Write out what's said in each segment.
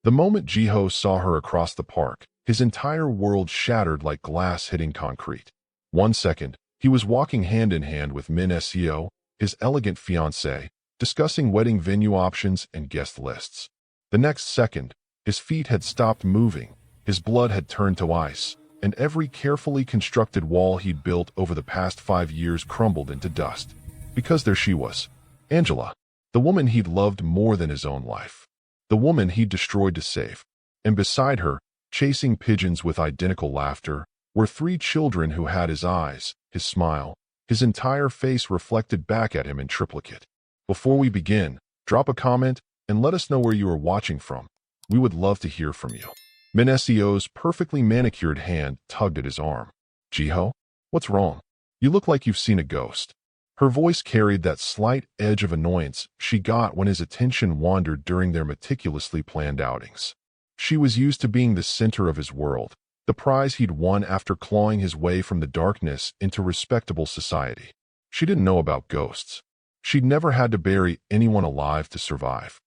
The moment Jiho saw her across the park, his entire world shattered like glass hitting concrete. 1 second, he was walking hand in hand with Min Seo, his elegant fiancée, discussing wedding venue options and guest lists. The next second, his feet had stopped moving, his blood had turned to ice, and every carefully constructed wall he'd built over the past 5 years crumbled into dust. Because there she was, Angela, the woman he'd loved more than his own life, the woman he'd destroyed to save. And beside her, chasing pigeons with identical laughter, were 3 children who had his eyes, his smile, his entire face reflected back at him in triplicate. Before we begin, drop a comment and let us know where you are watching from. We would love to hear from you. Min Seo's perfectly manicured hand tugged at his arm. Jiho, what's wrong? You look like you've seen a ghost. Her voice carried that slight edge of annoyance she got when his attention wandered during their meticulously planned outings. She was used to being the center of his world, the prize he'd won after clawing his way from the darkness into respectable society. She didn't know about ghosts. She'd never had to bury anyone alive to survive.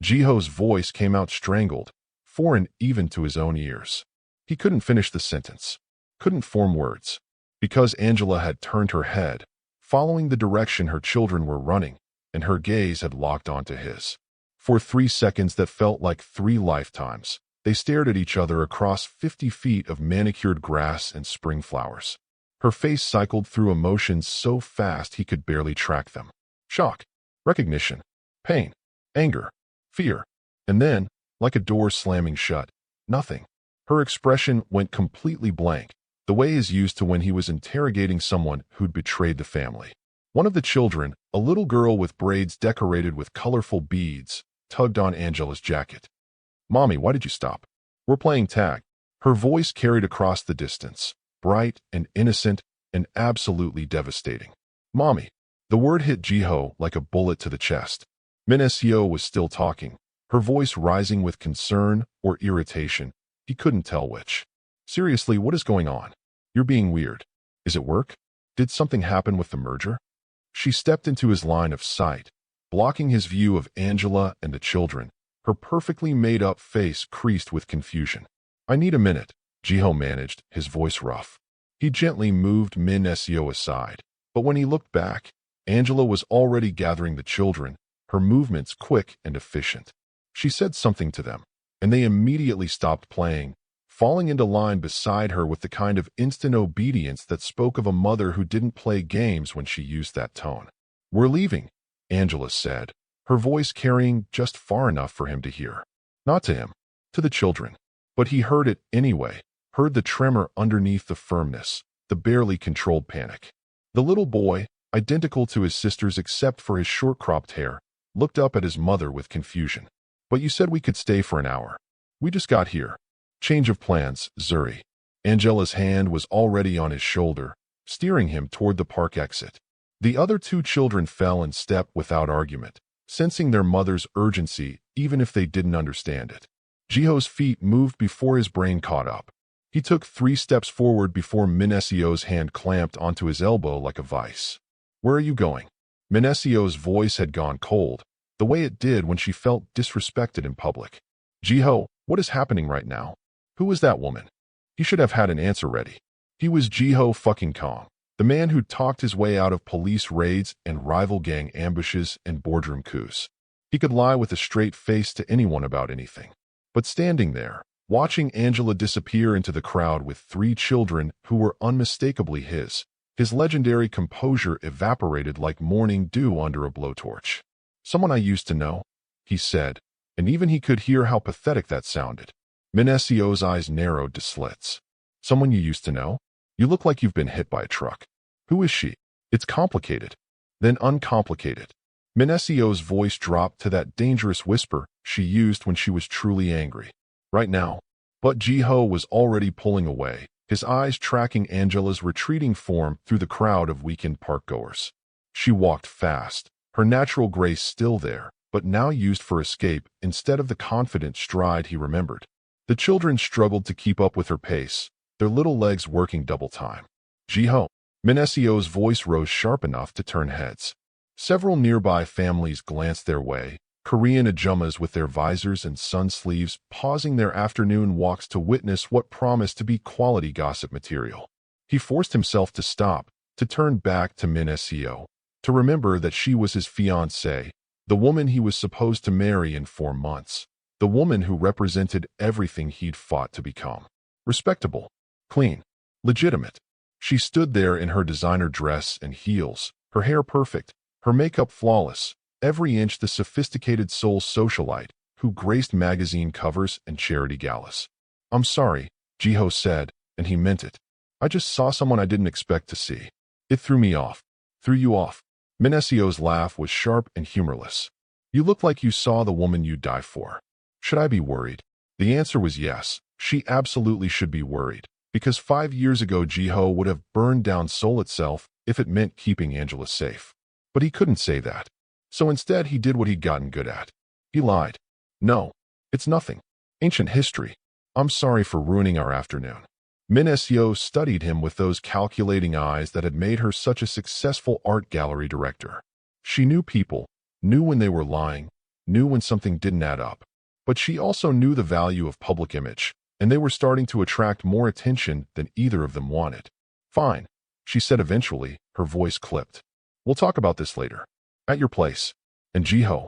Jiho's voice came out strangled, foreign even to his own ears. He couldn't finish the sentence, couldn't form words, because Angela had turned her head, following the direction her children were running, and her gaze had locked onto his. For 3 seconds that felt like 3 lifetimes, they stared at each other across 50 feet of manicured grass and spring flowers. Her face cycled through emotions so fast he could barely track them. Shock, recognition, pain, anger, fear, and then, like a door slamming shut, nothing. Her expression went completely blank, the way is used to when he was interrogating someone who'd betrayed the family. One of the children, a little girl with braids decorated with colorful beads, tugged on Angela's jacket. Mommy, why did you stop? We're playing tag. Her voice carried across the distance, bright and innocent and absolutely devastating. Mommy. The word hit Jiho like a bullet to the chest. Min Seo was still talking, her voice rising with concern or irritation. He couldn't tell which. Seriously, what is going on? You're being weird. Is it work? Did something happen with the merger? She stepped into his line of sight, blocking his view of Angela and the children, her perfectly made-up face creased with confusion. I need a minute, Jiho managed, his voice rough. He gently moved Min Seo aside, but when he looked back, Angela was already gathering the children, her movements quick and efficient. She said something to them, and they immediately stopped playing, falling into line beside her with the kind of instant obedience that spoke of a mother who didn't play games when she used that tone. We're leaving, Angela said, her voice carrying just far enough for him to hear. Not to him, to the children. But he heard it anyway, heard the tremor underneath the firmness, the barely controlled panic. The little boy, identical to his sisters except for his short-cropped hair, looked up at his mother with confusion. But you said we could stay for an hour. We just got here. Change of plans, Zuri. Angela's hand was already on his shoulder, steering him toward the park exit. The other 2 children fell in step without argument, sensing their mother's urgency even if they didn't understand it. Jiho's feet moved before his brain caught up. He took 3 steps forward before Min Seo's hand clamped onto his elbow like a vice. Where are you going? Min Seo's voice had gone cold, the way it did when she felt disrespected in public. Jiho, what is happening right now? Who was that woman? He should have had an answer ready. He was Jiho fucking Kong, the man who talked his way out of police raids and rival gang ambushes and boardroom coups. He could lie with a straight face to anyone about anything. But standing there, watching Angela disappear into the crowd with 3 children who were unmistakably his legendary composure evaporated like morning dew under a blowtorch. Someone I used to know, he said, and even he could hear how pathetic that sounded. Min Seo's eyes narrowed to slits. Someone you used to know? You look like you've been hit by a truck. Who is she? It's complicated. Then uncomplicated. Min Seo's voice dropped to that dangerous whisper she used when she was truly angry. Right now. But Jiho was already pulling away, his eyes tracking Angela's retreating form through the crowd of weekend parkgoers. She walked fast, her natural grace still there, but now used for escape instead of the confident stride he remembered. The children struggled to keep up with her pace, their little legs working double time. Jiho. Min Seo's voice rose sharp enough to turn heads. Several nearby families glanced their way, Korean ajumas with their visors and sun sleeves pausing their afternoon walks to witness what promised to be quality gossip material. He forced himself to stop, to turn back to Min Seo, to remember that she was his fiancée, the woman he was supposed to marry in 4 months, the woman who represented everything he'd fought to become. Respectable, clean, legitimate. She stood there in her designer dress and heels, her hair perfect, her makeup flawless, every inch the sophisticated soul socialite who graced magazine covers and charity galas. "I'm sorry," Jiho said, and he meant it. "I just saw someone I didn't expect to see. It threw me off." "Threw you off?" Min Seo's laugh was sharp and humorless. "You look like you saw the woman you'd die for. Should I be worried?" The answer was yes. She absolutely should be worried, because 5 years ago Jiho would have burned down Seoul itself if it meant keeping Angela safe. But he couldn't say that. So instead he did what he'd gotten good at. He lied. "No, it's nothing. Ancient history. I'm sorry for ruining our afternoon." Min Seo studied him with those calculating eyes that had made her such a successful art gallery director. She knew people, knew when they were lying, knew when something didn't add up. But she also knew the value of public image, and they were starting to attract more attention than either of them wanted. "Fine," she said eventually, her voice clipped. "We'll talk about this later. At your place." "And Jiho?"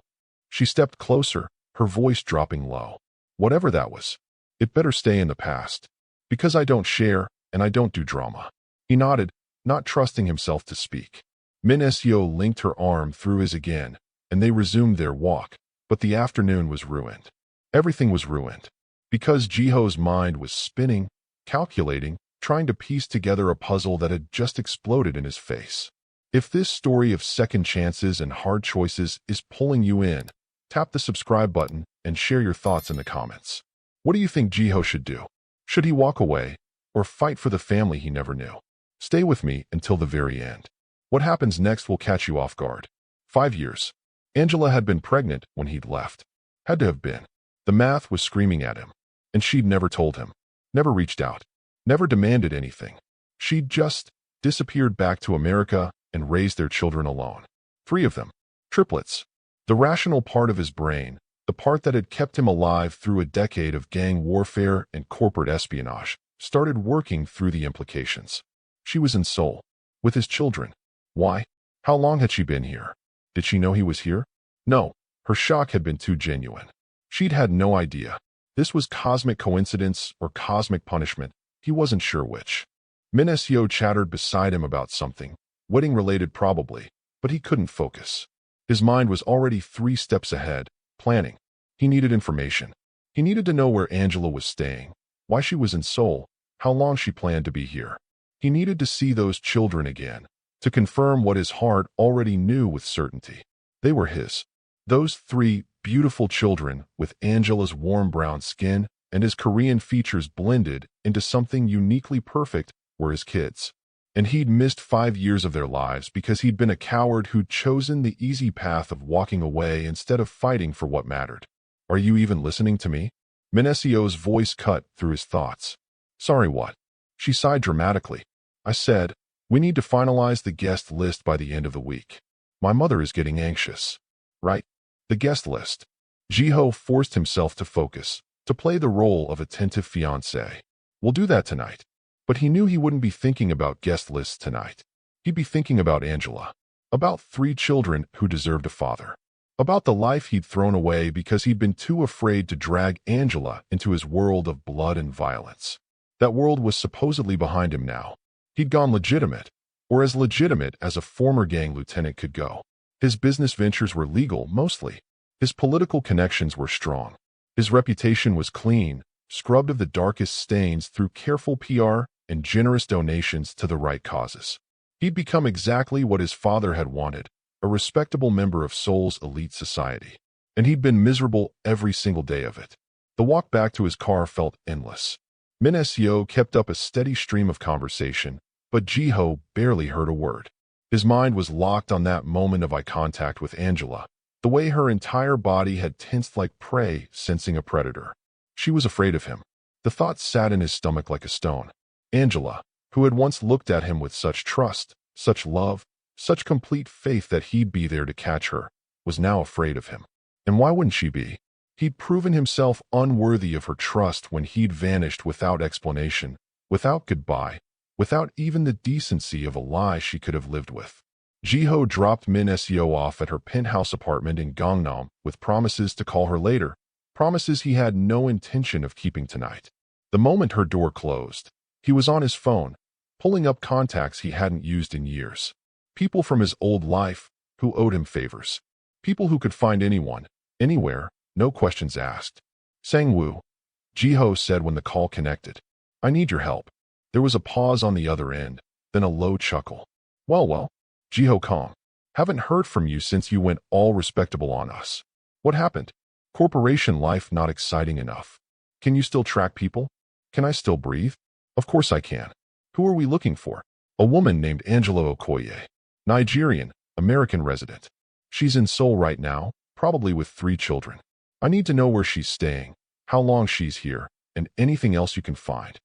She stepped closer, her voice dropping low. "Whatever that was, it better stay in the past. Because I don't share, and I don't do drama." He nodded, not trusting himself to speak. Min Seo linked her arm through his again, and they resumed their walk, but the afternoon was ruined. Everything was ruined. Because Jiho's mind was spinning, calculating, trying to piece together a puzzle that had just exploded in his face. If this story of second chances and hard choices is pulling you in, tap the subscribe button and share your thoughts in the comments. What do you think Jiho should do? Should he walk away, or fight for the family he never knew? Stay with me until the very end. What happens next will catch you off guard. 5 years. Angela had been pregnant when he'd left. Had to have been. The math was screaming at him. And she'd never told him. Never reached out. Never demanded anything. She'd just disappeared back to America and raised their children alone. 3 of them. Triplets. The rational part of his brain, the part that had kept him alive through a decade of gang warfare and corporate espionage, started working through the implications. She was in Seoul. With his children. Why? How long had she been here? Did she know he was here? No. Her shock had been too genuine. She'd had no idea. This was cosmic coincidence or cosmic punishment. He wasn't sure which. Min Seo chattered beside him about something, wedding-related probably, but he couldn't focus. His mind was already 3 steps ahead, planning. He needed information. He needed to know where Angela was staying, why she was in Seoul, how long she planned to be here. He needed to see those children again, to confirm what his heart already knew with certainty. They were his. Those 3 beautiful children with Angela's warm brown skin and his Korean features blended into something uniquely perfect were his kids. And he'd missed 5 years of their lives because he'd been a coward who'd chosen the easy path of walking away instead of fighting for what mattered. "Are you even listening to me?" Min Seo's voice cut through his thoughts. "Sorry, what?" She sighed dramatically. "I said, we need to finalize the guest list by the end of the week. My mother is getting anxious." "Right. The guest list." Jiho forced himself to focus, to play the role of attentive fiancé. "We'll do that tonight." But he knew he wouldn't be thinking about guest lists tonight. He'd be thinking about Angela. About 3 children who deserved a father. About the life he'd thrown away because he'd been too afraid to drag Angela into his world of blood and violence. That world was supposedly behind him now. He'd gone legitimate, or as legitimate as a former gang lieutenant could go. His business ventures were legal, mostly. His political connections were strong. His reputation was clean, scrubbed of the darkest stains through careful PR and generous donations to the right causes. He'd become exactly what his father had wanted, a respectable member of Seoul's elite society. And he'd been miserable every single day of it. The walk back to his car felt endless. Min Seo kept up a steady stream of conversation, but Jiho barely heard a word. His mind was locked on that moment of eye contact with Angela, the way her entire body had tensed like prey sensing a predator. She was afraid of him. The thought sat in his stomach like a stone. Angela, who had once looked at him with such trust, such love, such complete faith that he'd be there to catch her, was now afraid of him. And why wouldn't she be? He'd proven himself unworthy of her trust when he'd vanished without explanation, without goodbye, without even the decency of a lie she could have lived with. Jiho dropped Min Seo off at her penthouse apartment in Gangnam with promises to call her later, promises he had no intention of keeping tonight. The moment her door closed, he was on his phone, pulling up contacts he hadn't used in years. People from his old life who owed him favors. People who could find anyone, anywhere, no questions asked. Sang-woo, Jiho said when the call connected. I need your help. There was a pause on the other end, then a low chuckle. Well, Jiho Kong. Haven't heard from you since you went all respectable on us. What happened? Corporation life not exciting enough. Can you still track people? Can I still breathe? Of course I can. Who are we looking for? A woman named Angela Okoye. Nigerian, American resident. She's in Seoul right now, probably with 3 children. I need to know where she's staying, how long she's here, and anything else you can find.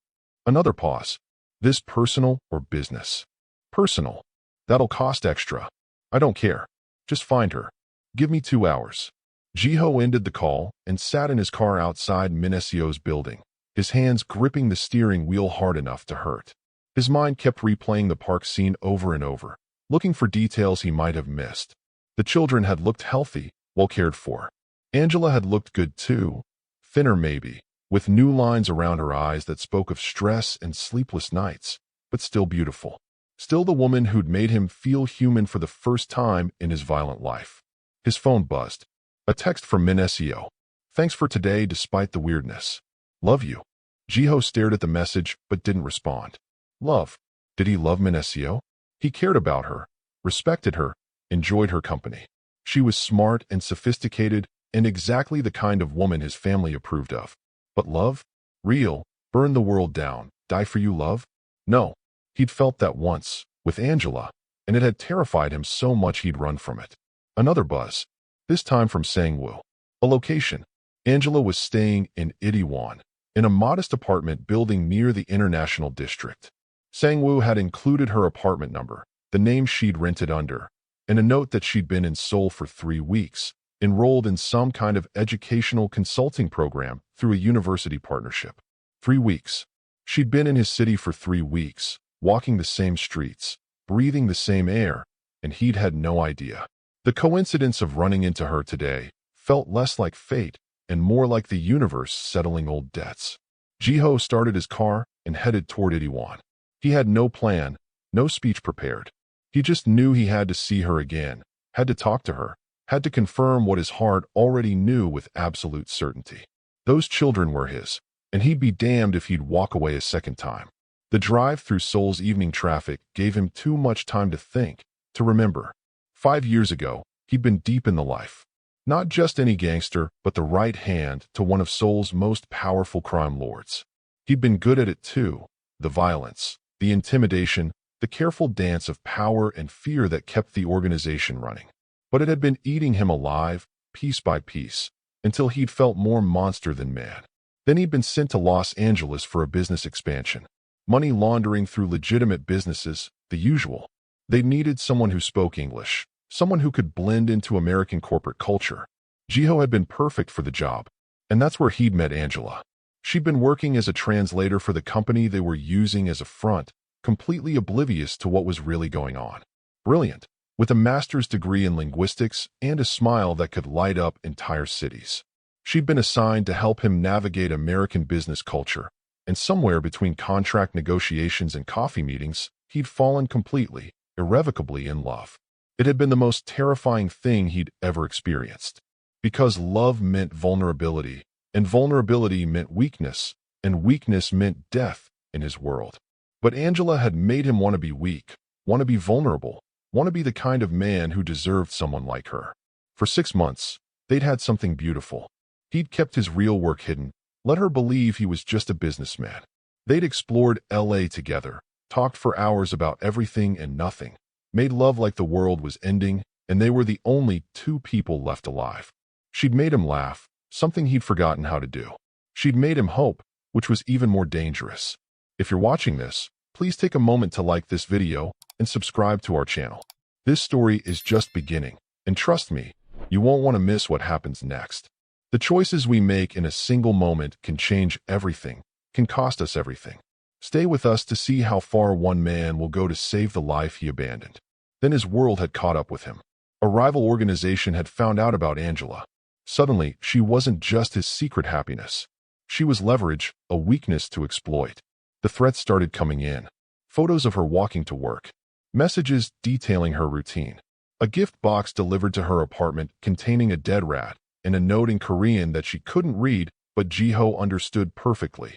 Another pause. This personal or business? Personal. That'll cost extra. I don't care. Just find her. Give me 2 hours. Jiho ended the call and sat in his car outside Min Seo's building, his hands gripping the steering wheel hard enough to hurt. His mind kept replaying the park scene over and over, looking for details he might have missed. The children had looked healthy, well cared for. Angela had looked good too, thinner maybe, with new lines around her eyes that spoke of stress and sleepless nights, but still beautiful. Still the woman who'd made him feel human for the first time in his violent life. His phone buzzed. A text from Min Seo. Thanks for today despite the weirdness. Love you. Jiho stared at the message but didn't respond. Love. Did he love Min Seo? He cared about her, respected her, enjoyed her company. She was smart and sophisticated and exactly the kind of woman his family approved of. But love? Real? Burn the world down? Die for you love? No. He'd felt that once, with Angela, and it had terrified him so much he'd run from it. Another buzz. This time from Sang-woo. A location. Angela was staying in Itaewon, in a modest apartment building near the International District. Sang-woo had included her apartment number, the name she'd rented under, and a note that she'd been in Seoul for 3 weeks, enrolled in some kind of educational consulting program through a university partnership. 3 weeks. She'd been in his city for 3 weeks, walking the same streets, breathing the same air, and he'd had no idea. The coincidence of running into her today felt less like fate and more like the universe settling old debts. Jiho started his car and headed toward Itaewon. He had no plan, no speech prepared. He just knew he had to see her again, had to talk to her, had to confirm what his heart already knew with absolute certainty. Those children were his, and he'd be damned if he'd walk away a second time. The drive through Seoul's evening traffic gave him too much time to think, to remember. 5 years ago, he'd been deep in the life. Not just any gangster, but the right hand to one of Seoul's most powerful crime lords. He'd been good at it too, the violence, the intimidation, the careful dance of power and fear that kept the organization running. But it had been eating him alive, piece by piece, until he'd felt more monster than man. Then he'd been sent to Los Angeles for a business expansion. Money laundering through legitimate businesses, the usual. They needed someone who spoke English, someone who could blend into American corporate culture. Jiho had been perfect for the job, and that's where he'd met Angela. She'd been working as a translator for the company they were using as a front, completely oblivious to what was really going on. Brilliant, with a master's degree in linguistics and a smile that could light up entire cities. She'd been assigned to help him navigate American business culture, and somewhere between contract negotiations and coffee meetings, he'd fallen completely, irrevocably in love. It had been the most terrifying thing he'd ever experienced. Because love meant vulnerability, and vulnerability meant weakness, and weakness meant death in his world. But Angela had made him want to be weak, want to be vulnerable, want to be the kind of man who deserved someone like her. For 6 months, they'd had something beautiful. He'd kept his real work hidden, let her believe he was just a businessman. They'd explored LA together, talked for hours about everything and nothing, made love like the world was ending, and they were the only 2 people left alive. She'd made him laugh, something he'd forgotten how to do. She'd made him hope, which was even more dangerous. If you're watching this, please take a moment to like this video and subscribe to our channel. This story is just beginning, and trust me, You won't want to miss what happens next. The choices we make in a single moment can change everything, can cost us everything. Stay with us to see how far one man will go to save the life he abandoned. Then his world had caught up with him. A rival organization had found out about Angela. Suddenly, she wasn't just his secret happiness. She was leverage, a weakness to exploit. The threats started coming in. Photos of her walking to work. Messages detailing her routine. A gift box delivered to her apartment containing a dead rat and a note in Korean that she couldn't read, but Jiho understood perfectly.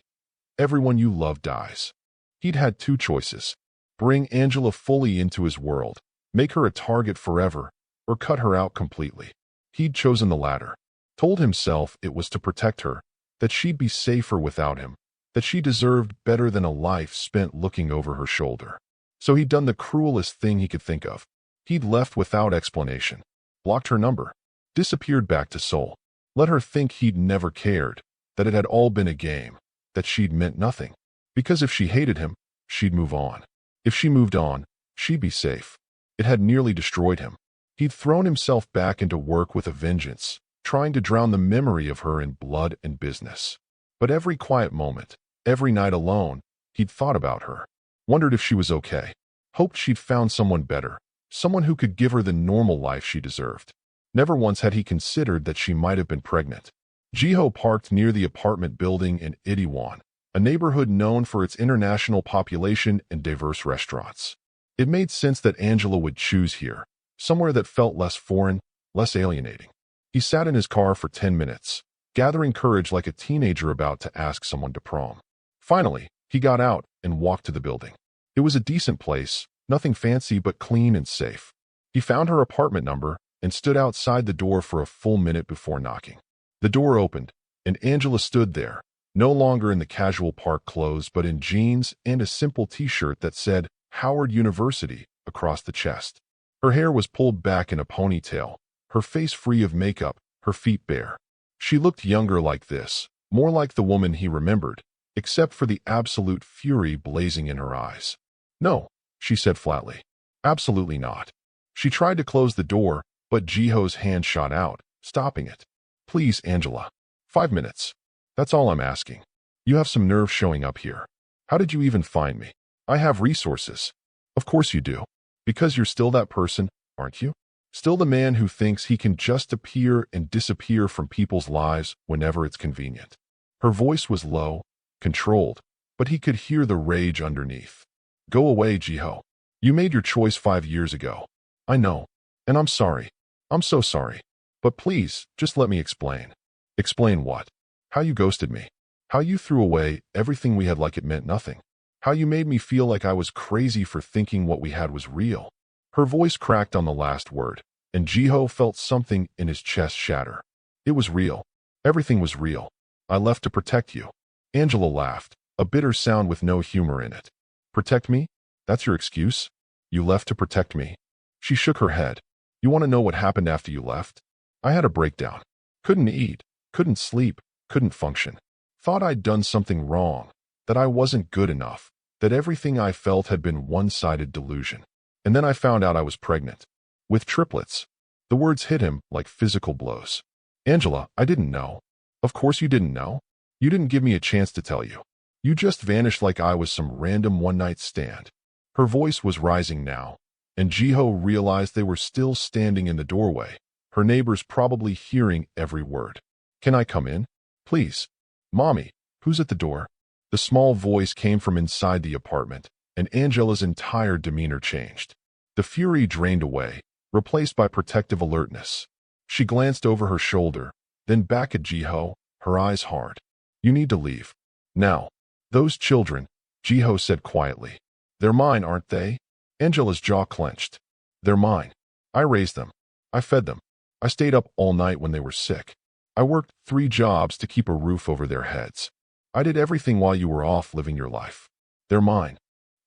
Everyone you love dies. He'd had two choices. Bring Angela fully into his world, make her a target forever, or cut her out completely. He'd chosen the latter. Told himself it was to protect her, that she'd be safer without him, that she deserved better than a life spent looking over her shoulder. So he'd done the cruelest thing he could think of. He'd left without explanation, blocked her number, disappeared back to Seoul, let her think he'd never cared, that it had all been a game, that she'd meant nothing. Because if she hated him, she'd move on. If she moved on, she'd be safe. It had nearly destroyed him. He'd thrown himself back into work with a vengeance, trying to drown the memory of her in blood and business. But every quiet moment, every night alone, he'd thought about her, wondered if she was okay, hoped she'd found someone better, someone who could give her the normal life she deserved. Never once had he considered that she might have been pregnant. Jiho parked near the apartment building in Itaewon, a neighborhood known for its international population and diverse restaurants. It made sense that Angela would choose here, somewhere that felt less foreign, less alienating. He sat in his car for 10 minutes, gathering courage like a teenager about to ask someone to prom. Finally, he got out and walked to the building. It was a decent place, nothing fancy but clean and safe. He found her apartment number and stood outside the door for a full minute before knocking. The door opened, and Angela stood there, no longer in the casual park clothes but in jeans and a simple t-shirt that said Howard University across the chest. Her hair was pulled back in a ponytail, her face free of makeup, her feet bare. She looked younger like this, more like the woman he remembered, except for the absolute fury blazing in her eyes. "No," she said flatly. "Absolutely not." She tried to close the door, but Jiho's hand shot out, stopping it. "Please, Angela. 5 minutes. That's all I'm asking. You have some nerve showing up here. How did you even find me? I have resources." "Of course you do. Because you're still that person, aren't you? Still the man who thinks he can just appear and disappear from people's lives whenever it's convenient." Her voice was low, controlled, but he could hear the rage underneath. "Go away, Jiho. You made your choice 5 years ago. I know. And I'm sorry. I'm so sorry. But please, just let me explain." "Explain what?" "How you ghosted me. How you threw away everything we had like it meant nothing. How you made me feel like I was crazy for thinking what we had was real." Her voice cracked on the last word, and Jiho felt something in his chest shatter. "It was real. Everything was real. I left to protect you." Angela laughed, a bitter sound with no humor in it. "Protect me? That's your excuse? You left to protect me?" She shook her head. "You want to know what happened after you left? I had a breakdown. Couldn't eat, couldn't sleep, couldn't function. Thought I'd done something wrong, that I wasn't good enough, that everything I felt had been one-sided delusion. And then I found out I was pregnant. With triplets." The words hit him like physical blows. "Angela, I didn't know." "Of course you didn't know. You didn't give me a chance to tell you. You just vanished like I was some random one-night stand." Her voice was rising now, and Jiho realized they were still standing in the doorway, her neighbors probably hearing every word. "Can I come in? Please. Mommy, who's at the door?" The small voice came from inside the apartment, and Angela's entire demeanor changed. The fury drained away, replaced by protective alertness. She glanced over her shoulder, then back at Jiho, her eyes hard. "You need to leave. Now." "Those children," Jiho said quietly. "They're mine, aren't they?" Angela's jaw clenched. "They're mine. I raised them. I fed them. I stayed up all night when they were sick. I worked 3 jobs to keep a roof over their heads. I did everything while you were off living your life. They're mine.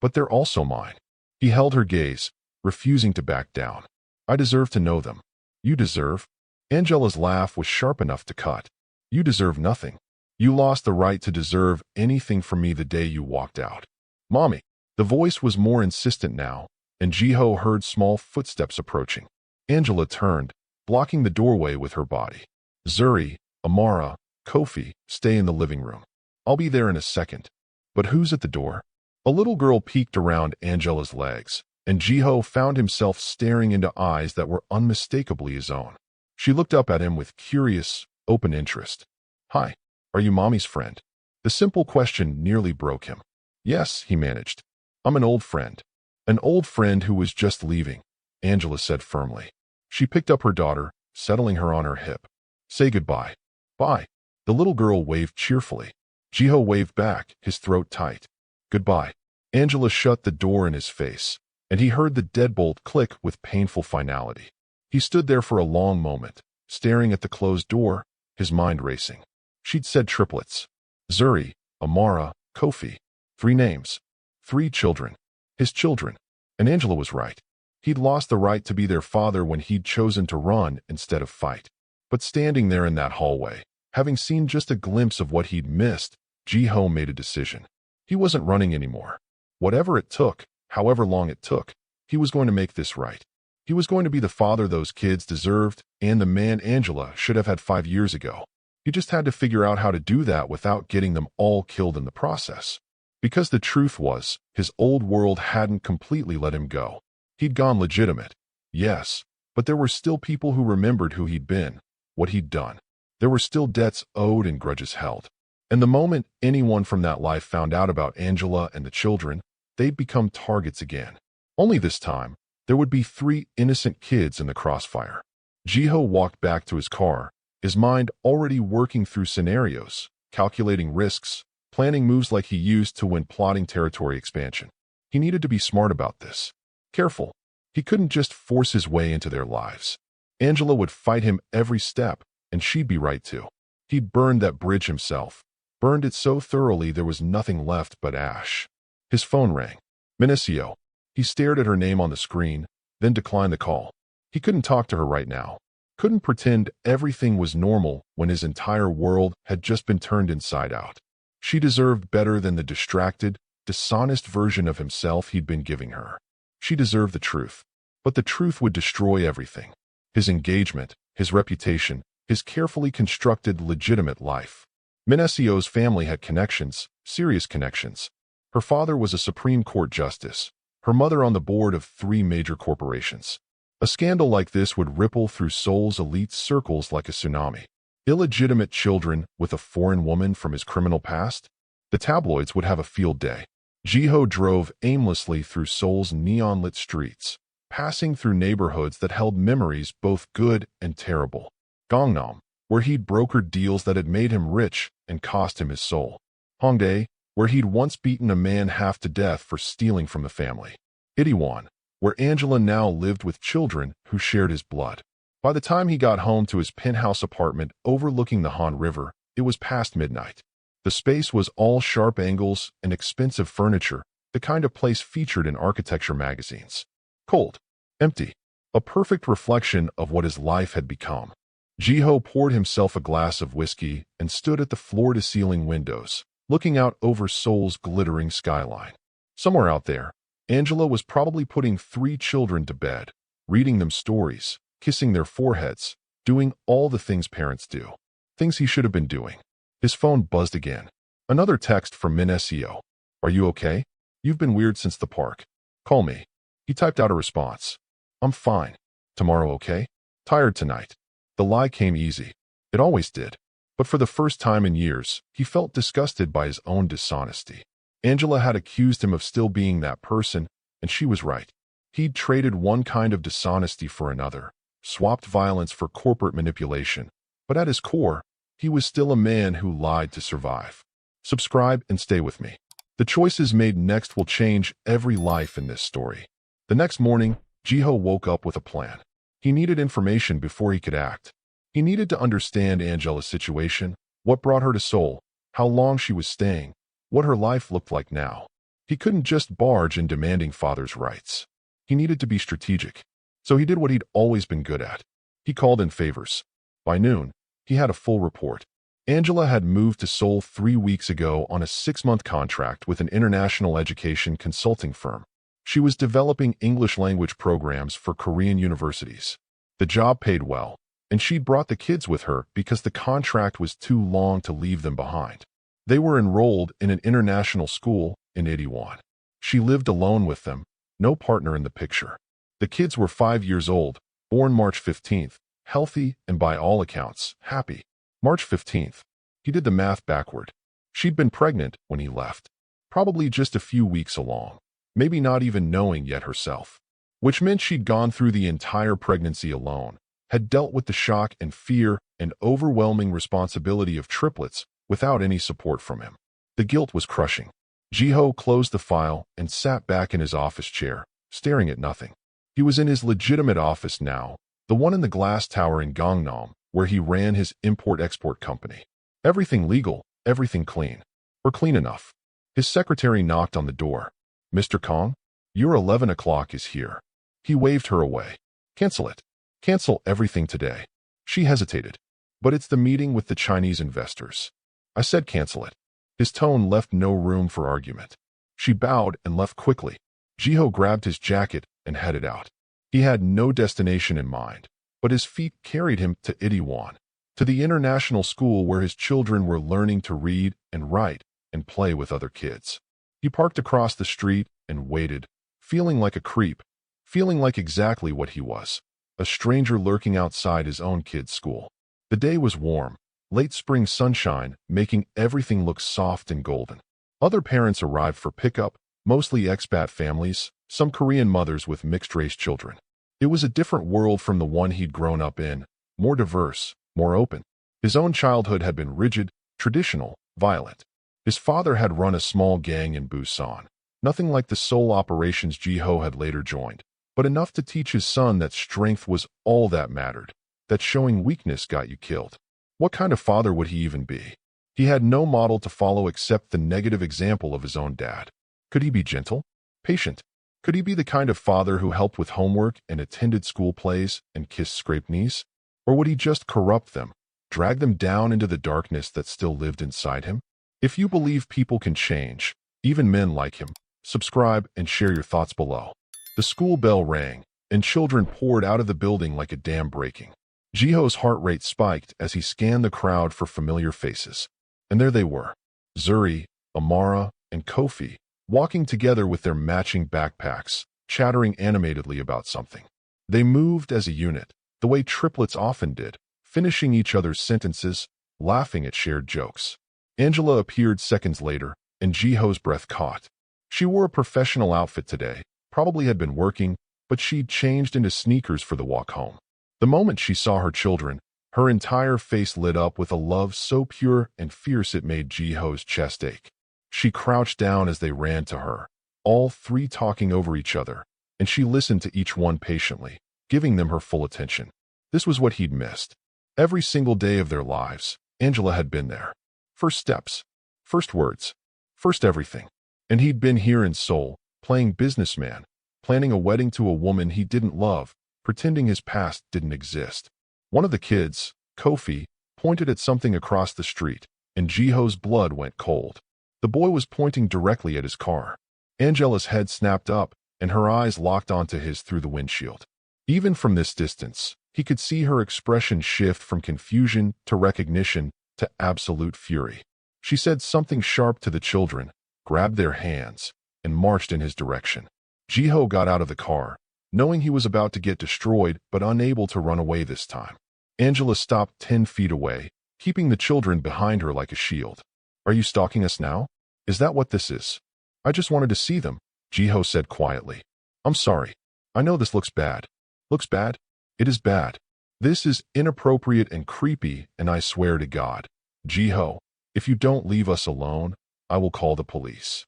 But they're also mine." He held her gaze, refusing to back down. "I deserve to know them." "You deserve?" Angela's laugh was sharp enough to cut. "You deserve nothing. You lost the right to deserve anything from me the day you walked out." "Mommy." The voice was more insistent now, and Jiho heard small footsteps approaching. Angela turned, blocking the doorway with her body. Zuri, Amara, Kofi, stay in the living room. I'll be there in a second. But who's at the door? A little girl peeked around Angela's legs, and Jiho found himself staring into eyes that were unmistakably his own. She looked up at him with curious, open interest. Hi, are you Mommy's friend? The simple question nearly broke him. Yes, he managed. I'm an old friend. An old friend who was just leaving, Angela said firmly. She picked up her daughter, settling her on her hip. Say goodbye. Bye. The little girl waved cheerfully. Jiho waved back, his throat tight. Goodbye. Angela shut the door in his face, and he heard the deadbolt click with painful finality. He stood there for a long moment, staring at the closed door, his mind racing. She'd said triplets. Zuri, Amara, Kofi. 3 names. 3 children. His children. And Angela was right. He'd lost the right to be their father when he'd chosen to run instead of fight. But standing there in that hallway, having seen just a glimpse of what he'd missed, Jiho made a decision. He wasn't running anymore. Whatever it took, however long it took, he was going to make this right. He was going to be the father those kids deserved and the man Angela should have had 5 years ago. He just had to figure out how to do that without getting them all killed in the process. Because the truth was, his old world hadn't completely let him go. He'd gone legitimate, yes, but there were still people who remembered who he'd been, what he'd done. There were still debts owed and grudges held. And the moment anyone from that life found out about Angela and the children, they'd become targets again. Only this time, there would be 3 innocent kids in the crossfire. Jiho walked back to his car, his mind already working through scenarios, calculating risks, planning moves like he used to when plotting territory expansion. He needed to be smart about this. Careful. He couldn't just force his way into their lives. Angela would fight him every step, and she'd be right too. He'd burned that bridge himself. Burned it so thoroughly there was nothing left but ash. His phone rang. Minicio. He stared at her name on the screen, then declined the call. He couldn't talk to her right now. Couldn't pretend everything was normal when his entire world had just been turned inside out. She deserved better than the distracted, dishonest version of himself he'd been giving her. She deserved the truth. But the truth would destroy everything. His engagement, his reputation, his carefully constructed legitimate life. Minecio's family had connections, serious connections. Her father was a Supreme Court justice, her mother on the board of 3 major corporations. A scandal like this would ripple through Seoul's elite circles like a tsunami. Illegitimate children with a foreign woman from his criminal past? The tabloids would have a field day. Jiho drove aimlessly through Seoul's neon-lit streets, passing through neighborhoods that held memories both good and terrible. Gangnam, where he'd brokered deals that had made him rich and cost him his soul. Hongdae, where he'd once beaten a man half to death for stealing from the family. Itaewon, where Angela now lived with children who shared his blood. By the time he got home to his penthouse apartment overlooking the Han River, it was past midnight. The space was all sharp angles and expensive furniture, the kind of place featured in architecture magazines. Cold. Empty. A perfect reflection of what his life had become. Jiho poured himself a glass of whiskey and stood at the floor-to-ceiling windows, looking out over Seoul's glittering skyline. Somewhere out there, Angela was probably putting 3 children to bed, reading them stories, kissing their foreheads, doing all the things parents do. Things he should have been doing. His phone buzzed again. Another text from Minicio. Are you okay? You've been weird since the park. Call me. He typed out a response. I'm fine. Tomorrow okay? Tired tonight. The lie came easy. It always did. But for the first time in years, he felt disgusted by his own dishonesty. Angela had accused him of still being that person, and she was right. He'd traded one kind of dishonesty for another, swapped violence for corporate manipulation. But at his core, he was still a man who lied to survive. Subscribe and stay with me. The choices made next will change every life in this story. The next morning, Jiho woke up with a plan. He needed information before he could act. He needed to understand Angela's situation, what brought her to Seoul, how long she was staying, what her life looked like now. He couldn't just barge in demanding father's rights. He needed to be strategic. So he did what he'd always been good at. He called in favors. By noon, he had a full report. Angela had moved to Seoul 3 weeks ago on a 6-month contract with an international education consulting firm. She was developing English language programs for Korean universities. The job paid well, and she'd brought the kids with her because the contract was too long to leave them behind. They were enrolled in an international school in Itaewon. She lived alone with them, no partner in the picture. The kids were 5 years old, born March 15th, healthy and by all accounts, happy. March 15th. He did the math backward. She'd been pregnant when he left. Probably just a few weeks along, maybe not even knowing yet herself. Which meant she'd gone through the entire pregnancy alone, had dealt with the shock and fear and overwhelming responsibility of triplets without any support from him. The guilt was crushing. Jiho closed the file and sat back in his office chair, staring at nothing. He was in his legitimate office now, the one in the glass tower in Gangnam, where he ran his import-export company. Everything legal, everything clean. Or clean enough. His secretary knocked on the door. "Mr. Kong, your 11 o'clock is here." He waved her away. "Cancel it. Cancel everything today." She hesitated. "But it's the meeting with the Chinese investors." "I said cancel it." His tone left no room for argument. She bowed and left quickly. Jiho grabbed his jacket and headed out. He had no destination in mind, but his feet carried him to Itaewon, to the international school where his children were learning to read and write and play with other kids. He parked across the street and waited, feeling like a creep, feeling like exactly what he was, a stranger lurking outside his own kid's school. The day was warm, late spring sunshine making everything look soft and golden. Other parents arrived for pickup, mostly expat families, some Korean mothers with mixed-race children. It was a different world from the one he'd grown up in, more diverse, more open. His own childhood had been rigid, traditional, violent. His father had run a small gang in Busan, nothing like the Seoul operations Jiho had later joined, but enough to teach his son that strength was all that mattered, that showing weakness got you killed. What kind of father would he even be? He had no model to follow except the negative example of his own dad. Could he be gentle? Patient? Could he be the kind of father who helped with homework and attended school plays and kissed scraped knees? Or would he just corrupt them, drag them down into the darkness that still lived inside him? If you believe people can change, even men like him, subscribe and share your thoughts below. The school bell rang, and children poured out of the building like a dam breaking. Jiho's heart rate spiked as he scanned the crowd for familiar faces. And there they were, Zuri, Amara, and Kofi, walking together with their matching backpacks, chattering animatedly about something. They moved as a unit, the way triplets often did, finishing each other's sentences, laughing at shared jokes. Angela appeared seconds later, and Jiho's breath caught. She wore a professional outfit today, probably had been working, but she'd changed into sneakers for the walk home. The moment she saw her children, her entire face lit up with a love so pure and fierce it made Jiho's chest ache. She crouched down as they ran to her, all three talking over each other, and she listened to each one patiently, giving them her full attention. This was what he'd missed. Every single day of their lives, Angela had been there. First steps, first words, first everything. And he'd been here in Seoul, playing businessman, planning a wedding to a woman he didn't love, pretending his past didn't exist. One of the kids, Kofi, pointed at something across the street, and Jiho's blood went cold. The boy was pointing directly at his car. Angela's head snapped up, and her eyes locked onto his through the windshield. Even from this distance, he could see her expression shift from confusion to recognition to absolute fury. She said something sharp to the children, grabbed their hands, and marched in his direction. Jiho got out of the car, knowing he was about to get destroyed but unable to run away this time. Angela stopped 10 feet away, keeping the children behind her like a shield. "Are you stalking us now? Is that what this is?" "I just wanted to see them," Jiho said quietly. "I'm sorry. I know this looks bad." "Looks bad? It is bad. This is inappropriate and creepy, and I swear to God, Jiho, if you don't leave us alone, I will call the police."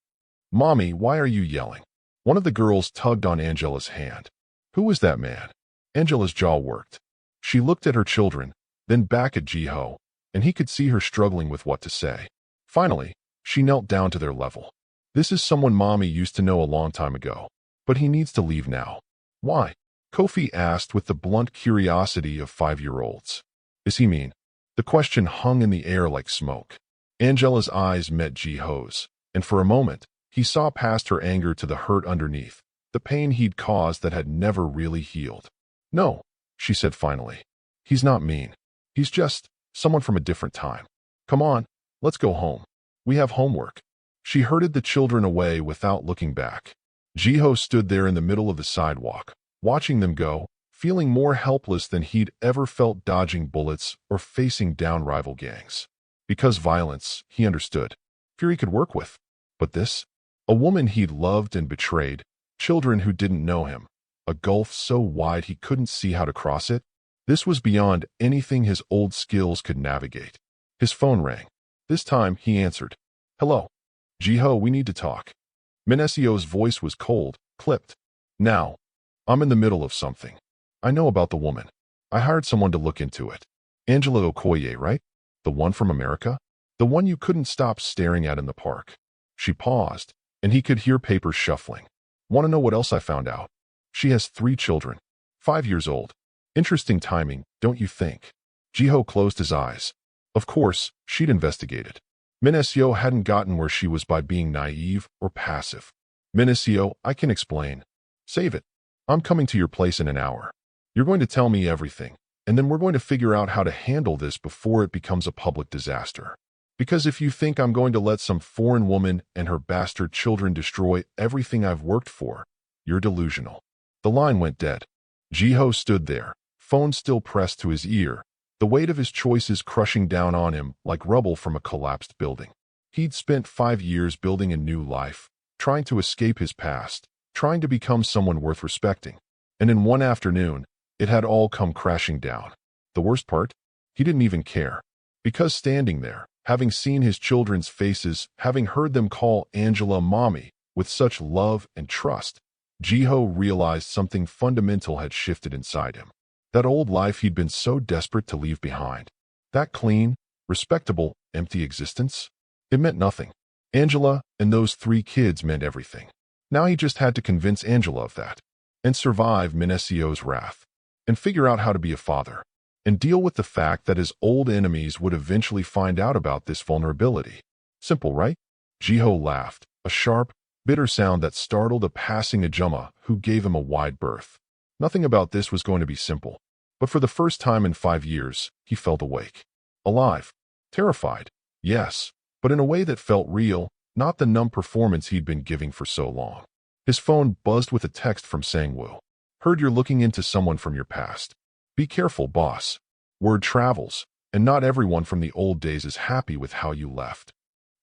"Mommy, why are you yelling?" One of the girls tugged on Angela's hand. "Who was that man?" Angela's jaw worked. She looked at her children, then back at Jiho, and he could see her struggling with what to say. Finally, she knelt down to their level. "This is someone Mommy used to know a long time ago, but he needs to leave now." "Why?" Kofi asked with the blunt curiosity of 5-year-olds. "Is he mean?" The question hung in the air like smoke. Angela's eyes met Jiho's, and for a moment, he saw past her anger to the hurt underneath, the pain he'd caused that had never really healed. "No," she said finally. He's not mean. He's just someone from a different time. Come on, let's go home. We have homework. She herded the children away without looking back. Jiho stood there in the middle of the sidewalk, watching them go, feeling more helpless than he'd ever felt dodging bullets or facing down rival gangs. Because violence, he understood. Fear he could work with. But this? A woman he'd loved and betrayed, children who didn't know him, a gulf so wide he couldn't see how to cross it. This was beyond anything his old skills could navigate. His phone rang. This time, he answered. Hello. Jiho, we need to talk. Minesio's voice was cold, clipped. Now. I'm in the middle of something. I know about the woman. I hired someone to look into it. Angela Okoye, right? The one from America? The one you couldn't stop staring at in the park. She paused, and he could hear papers shuffling. Want to know what else I found out? She has 3 children, 5 years old. Interesting timing, don't you think? Jiho closed his eyes. Of course, she'd investigated. Minesio hadn't gotten where she was by being naive or passive. Minesio, I can explain. Save it. I'm coming to your place in an hour. You're going to tell me everything, and then we're going to figure out how to handle this before it becomes a public disaster. Because if you think I'm going to let some foreign woman and her bastard children destroy everything I've worked for, you're delusional. The line went dead. Jiho stood there, phone still pressed to his ear, the weight of his choices crushing down on him like rubble from a collapsed building. He'd spent 5 years building a new life, trying to escape his past, trying to become someone worth respecting. And in one afternoon, it had all come crashing down. The worst part? He didn't even care. Because standing there, having seen his children's faces, having heard them call Angela Mommy with such love and trust, Jiho realized something fundamental had shifted inside him. That old life he'd been so desperate to leave behind. That clean, respectable, empty existence? It meant nothing. Angela and those 3 kids meant everything. Now he just had to convince Angela of that. And survive Minesio's wrath. And figure out how to be a father. And deal with the fact that his old enemies would eventually find out about this vulnerability. Simple, right? Jiho laughed, a sharp, bitter sound that startled a passing Ajumma who gave him a wide berth. Nothing about this was going to be simple. But for the first time in 5 years, he felt awake. Alive. Terrified. Yes. But in a way that felt real, not the numb performance he'd been giving for so long. His phone buzzed with a text from Sangwoo. Heard you're looking into someone from your past. Be careful, boss. Word travels, and not everyone from the old days is happy with how you left.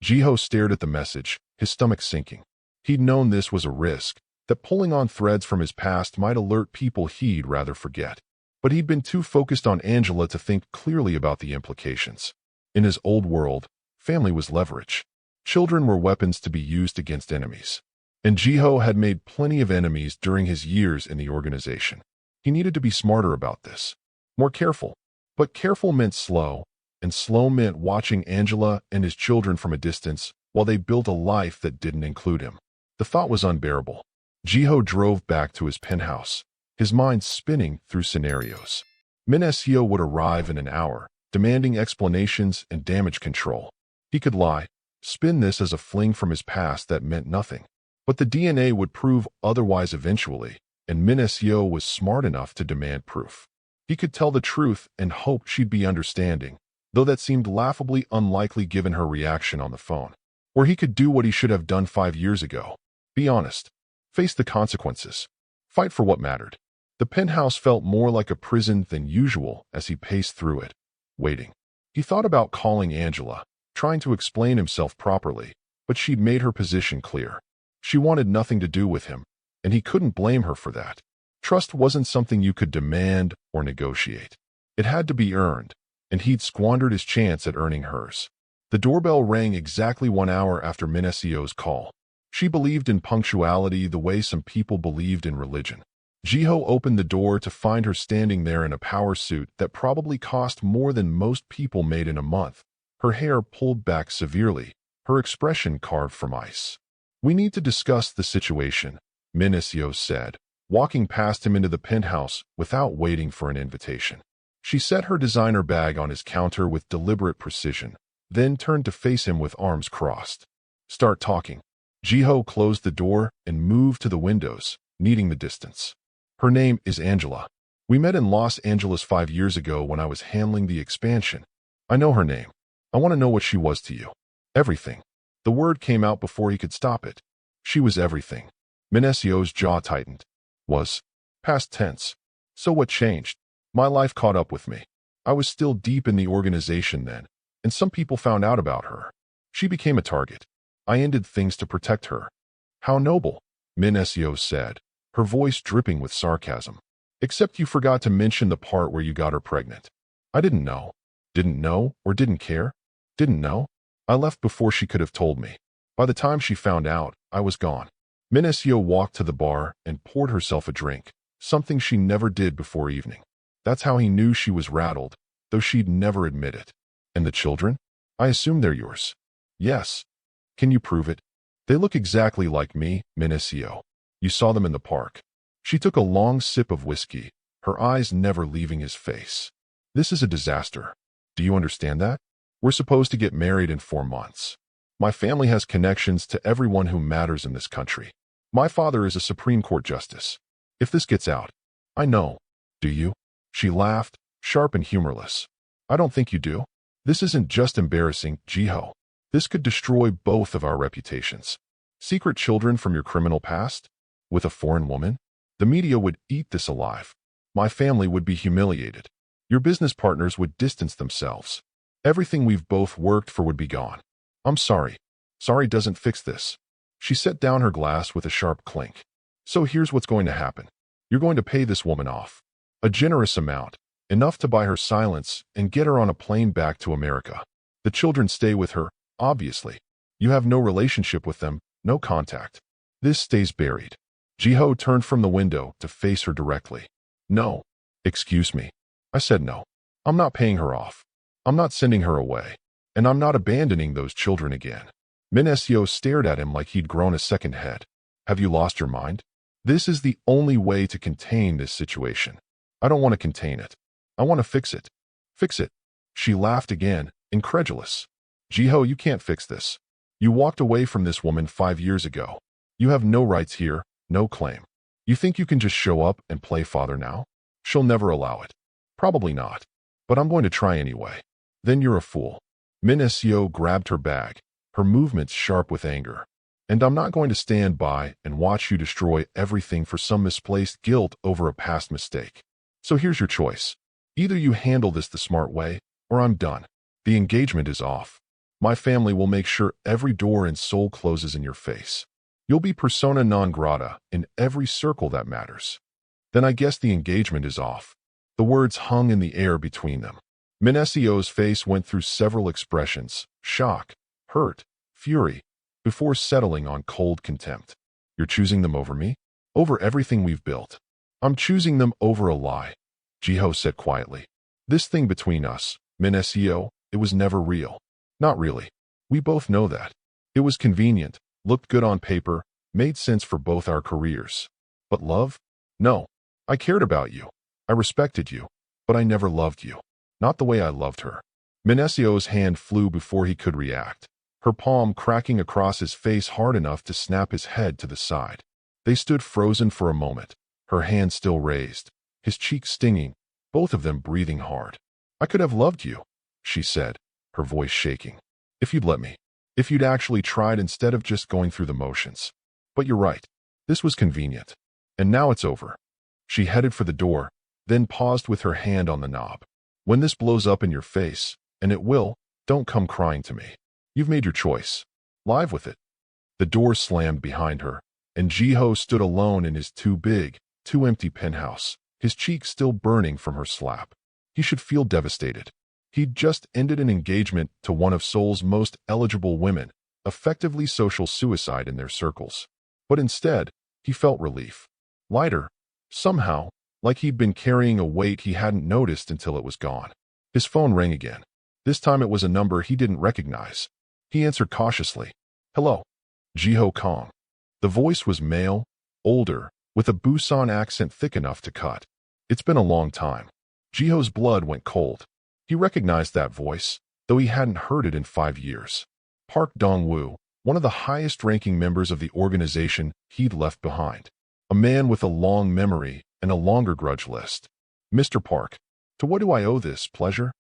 Jiho stared at the message, his stomach sinking. He'd known this was a risk, that pulling on threads from his past might alert people he'd rather forget. But he'd been too focused on Angela to think clearly about the implications. In his old world, family was leverage. Children were weapons to be used against enemies. And Jiho had made plenty of enemies during his years in the organization. He needed to be smarter about this. More careful. But careful meant slow, and slow meant watching Angela and his children from a distance while they built a life that didn't include him. The thought was unbearable. Jiho drove back to his penthouse, his mind spinning through scenarios. Minesio would arrive in an hour, demanding explanations and damage control. He could lie, spin this as a fling from his past that meant nothing. But the DNA would prove otherwise eventually, and Minesio was smart enough to demand proof. He could tell the truth and hoped she'd be understanding, though that seemed laughably unlikely given her reaction on the phone. Or he could do what he should have done 5 years ago. Be honest. Face the consequences. Fight for what mattered. The penthouse felt more like a prison than usual as he paced through it, waiting. He thought about calling Angela, trying to explain himself properly, but she'd made her position clear. She wanted nothing to do with him, and he couldn't blame her for that. Trust wasn't something you could demand or negotiate. It had to be earned, and he'd squandered his chance at earning hers. The doorbell rang exactly 1 hour after Minesio's call. She believed in punctuality the way some people believed in religion. Jiho opened the door to find her standing there in a power suit that probably cost more than most people made in a month, her hair pulled back severely, her expression carved from ice. We need to discuss the situation, Minesio said, walking past him into the penthouse without waiting for an invitation. She set her designer bag on his counter with deliberate precision, then turned to face him with arms crossed. Start talking. Jiho closed the door and moved to the windows, needing the distance. Her name is Angela. We met in Los Angeles 5 years ago when I was handling the expansion. I know her name. I want to know what she was to you. Everything. The word came out before he could stop it. She was everything. Minasio's jaw tightened. Was. Past tense. So what changed? My life caught up with me. I was still deep in the organization then, and some people found out about her. She became a target. I ended things to protect her. How noble, Minacio said, her voice dripping with sarcasm. Except you forgot to mention the part where you got her pregnant. I didn't know. Didn't know or didn't care? Didn't know? I left before she could have told me. By the time she found out, I was gone. Minacio walked to the bar and poured herself a drink, something she never did before evening. That's how he knew she was rattled, though she'd never admit it. And the children? I assume they're yours. Yes. Can you prove it? They look exactly like me, Minacio. You saw them in the park. She took a long sip of whiskey, her eyes never leaving his face. This is a disaster. Do you understand that? We're supposed to get married in 4 months. My family has connections to everyone who matters in this country. My father is a Supreme Court justice. If this gets out, I know. Do you? She laughed, sharp and humorless. I don't think you do. This isn't just embarrassing, Jiho. This could destroy both of our reputations. Secret children from your criminal past? With a foreign woman? The media would eat this alive. My family would be humiliated. Your business partners would distance themselves. Everything we've both worked for would be gone. I'm sorry. Sorry doesn't fix this. She set down her glass with a sharp clink. So here's what's going to happen. You're going to pay this woman off. A generous amount, enough to buy her silence and get her on a plane back to America. The children stay with her, obviously. You have no relationship with them, no contact. This stays buried. Jiho turned from the window to face her directly. No. Excuse me. I said no. I'm not paying her off. I'm not sending her away. And I'm not abandoning those children again. Minacio stared at him like he'd grown a second head. Have you lost your mind? This is the only way to contain this situation. I don't want to contain it. I want to fix it. Fix it. She laughed again, incredulous. Jiho, you can't fix this. You walked away from this woman 5 years ago. You have no rights here, no claim. You think you can just show up and play father now? She'll never allow it. Probably not. But I'm going to try anyway. Then you're a fool. Minacio grabbed her bag, her movements sharp with anger. And I'm not going to stand by and watch you destroy everything for some misplaced guilt over a past mistake. So here's your choice. Either you handle this the smart way, or I'm done. The engagement is off. My family will make sure every door and soul closes in your face. You'll be persona non grata in every circle that matters. Then I guess the engagement is off. The words hung in the air between them. Minacio's face went through several expressions, shock, hurt, fury, before settling on cold contempt. You're choosing them over me? Over everything we've built. I'm choosing them over a lie, Jiho said quietly. This thing between us, Minacio, it was never real. Not really. We both know that. It was convenient, looked good on paper, made sense for both our careers. But love? No. I cared about you. I respected you. But I never loved you. Not the way I loved her. Minacio's hand flew before he could react, her palm cracking across his face hard enough to snap his head to the side. They stood frozen for a moment, her hand still raised, his cheeks stinging, both of them breathing hard. I could have loved you, she said, her voice shaking. If you'd let me. If you'd actually tried instead of just going through the motions. But you're right. This was convenient. And now it's over. She headed for the door, then paused with her hand on the knob. When this blows up in your face, and it will, don't come crying to me. You've made your choice. Live with it. The door slammed behind her, and Jiho stood alone in his too big, too empty penthouse, his cheeks still burning from her slap. He should feel devastated. He'd just ended an engagement to one of Seoul's most eligible women, effectively social suicide in their circles. But instead, he felt relief. Lighter. Somehow, like he'd been carrying a weight he hadn't noticed until it was gone. His phone rang again. This time it was a number he didn't recognize. He answered cautiously. Hello. Jiho Kong. The voice was male, older, with a Busan accent thick enough to cut. It's been a long time. Jiho's blood went cold. He recognized that voice, though he hadn't heard it in 5 years. Park Dong-woo, one of the highest-ranking members of the organization he'd left behind. A man with a long memory and a longer grudge list. Mr. Park, to what do I owe this pleasure?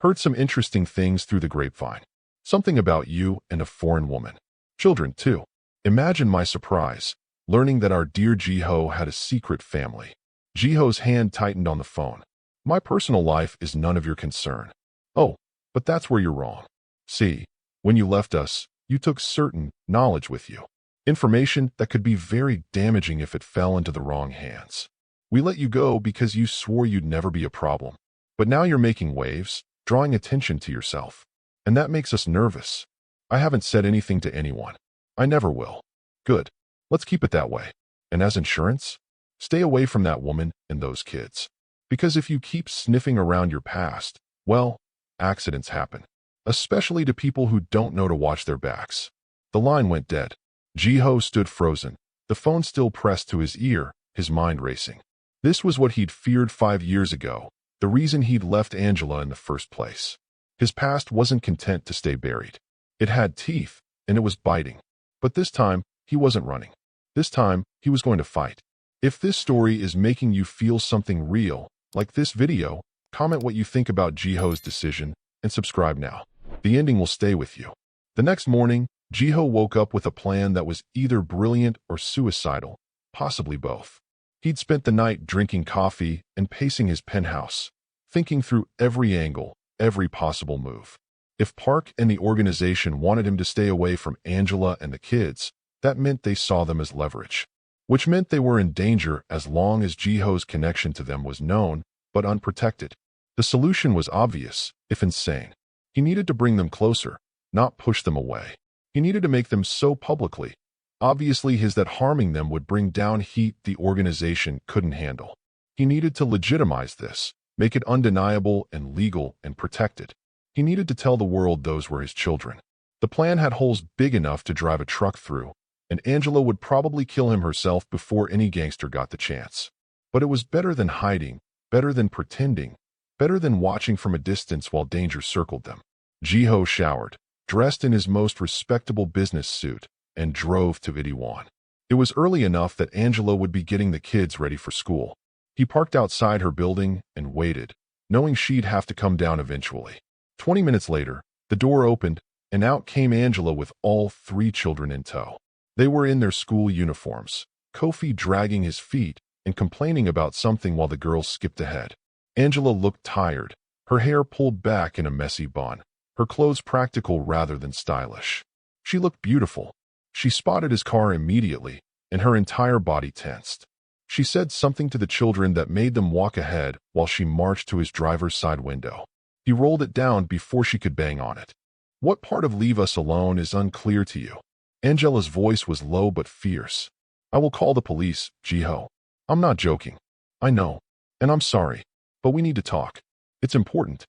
Heard some interesting things through the grapevine. Something about you and a foreign woman. Children, too. Imagine my surprise, learning that our dear Jiho had a secret family. Jiho's hand tightened on the phone. My personal life is none of your concern. Oh, but that's where you're wrong. See, when you left us, you took certain knowledge with you. Information that could be very damaging if it fell into the wrong hands. We let you go because you swore you'd never be a problem. But now you're making waves, drawing attention to yourself. And that makes us nervous. I haven't said anything to anyone. I never will. Good. Let's keep it that way. And as insurance, stay away from that woman and those kids. Because if you keep sniffing around your past, well, accidents happen. Especially to people who don't know to watch their backs. The line went dead. Jiho stood frozen, the phone still pressed to his ear, his mind racing. This was what he'd feared 5 years ago, the reason he'd left Angela in the first place. His past wasn't content to stay buried. It had teeth, and it was biting. But this time, he wasn't running. This time, he was going to fight. If this story is making you feel something real, like this video, comment what you think about Jiho's decision, and subscribe now. The ending will stay with you. The next morning, Jiho woke up with a plan that was either brilliant or suicidal, possibly both. He'd spent the night drinking coffee and pacing his penthouse, thinking through every angle, every possible move. If Park and the organization wanted him to stay away from Angela and the kids, that meant they saw them as leverage, which meant they were in danger as long as Jiho's connection to them was known, but unprotected. The solution was obvious, if insane. He needed to bring them closer, not push them away. He needed to make them so publicly, obviously his that harming them would bring down heat the organization couldn't handle. He needed to legitimize this, make it undeniable and legal and protected. He needed to tell the world those were his children. The plan had holes big enough to drive a truck through, and Angela would probably kill him herself before any gangster got the chance. But it was better than hiding, better than pretending, better than watching from a distance while danger circled them. Jiho showered, dressed in his most respectable business suit, and drove to Itaewon. It was early enough that Angela would be getting the kids ready for school. He parked outside her building and waited, knowing she'd have to come down eventually. 20 minutes later, the door opened, and out came Angela with all 3 children in tow. They were in their school uniforms, Kofi dragging his feet and complaining about something while the girls skipped ahead. Angela looked tired, her hair pulled back in a messy bun, her clothes practical rather than stylish. She looked beautiful. She spotted his car immediately, and her entire body tensed. She said something to the children that made them walk ahead while she marched to his driver's side window. He rolled it down before she could bang on it. What part of leave us alone is unclear to you? Angela's voice was low but fierce. I will call the police, Jiho. I'm not joking. I know. And I'm sorry. But we need to talk. It's important.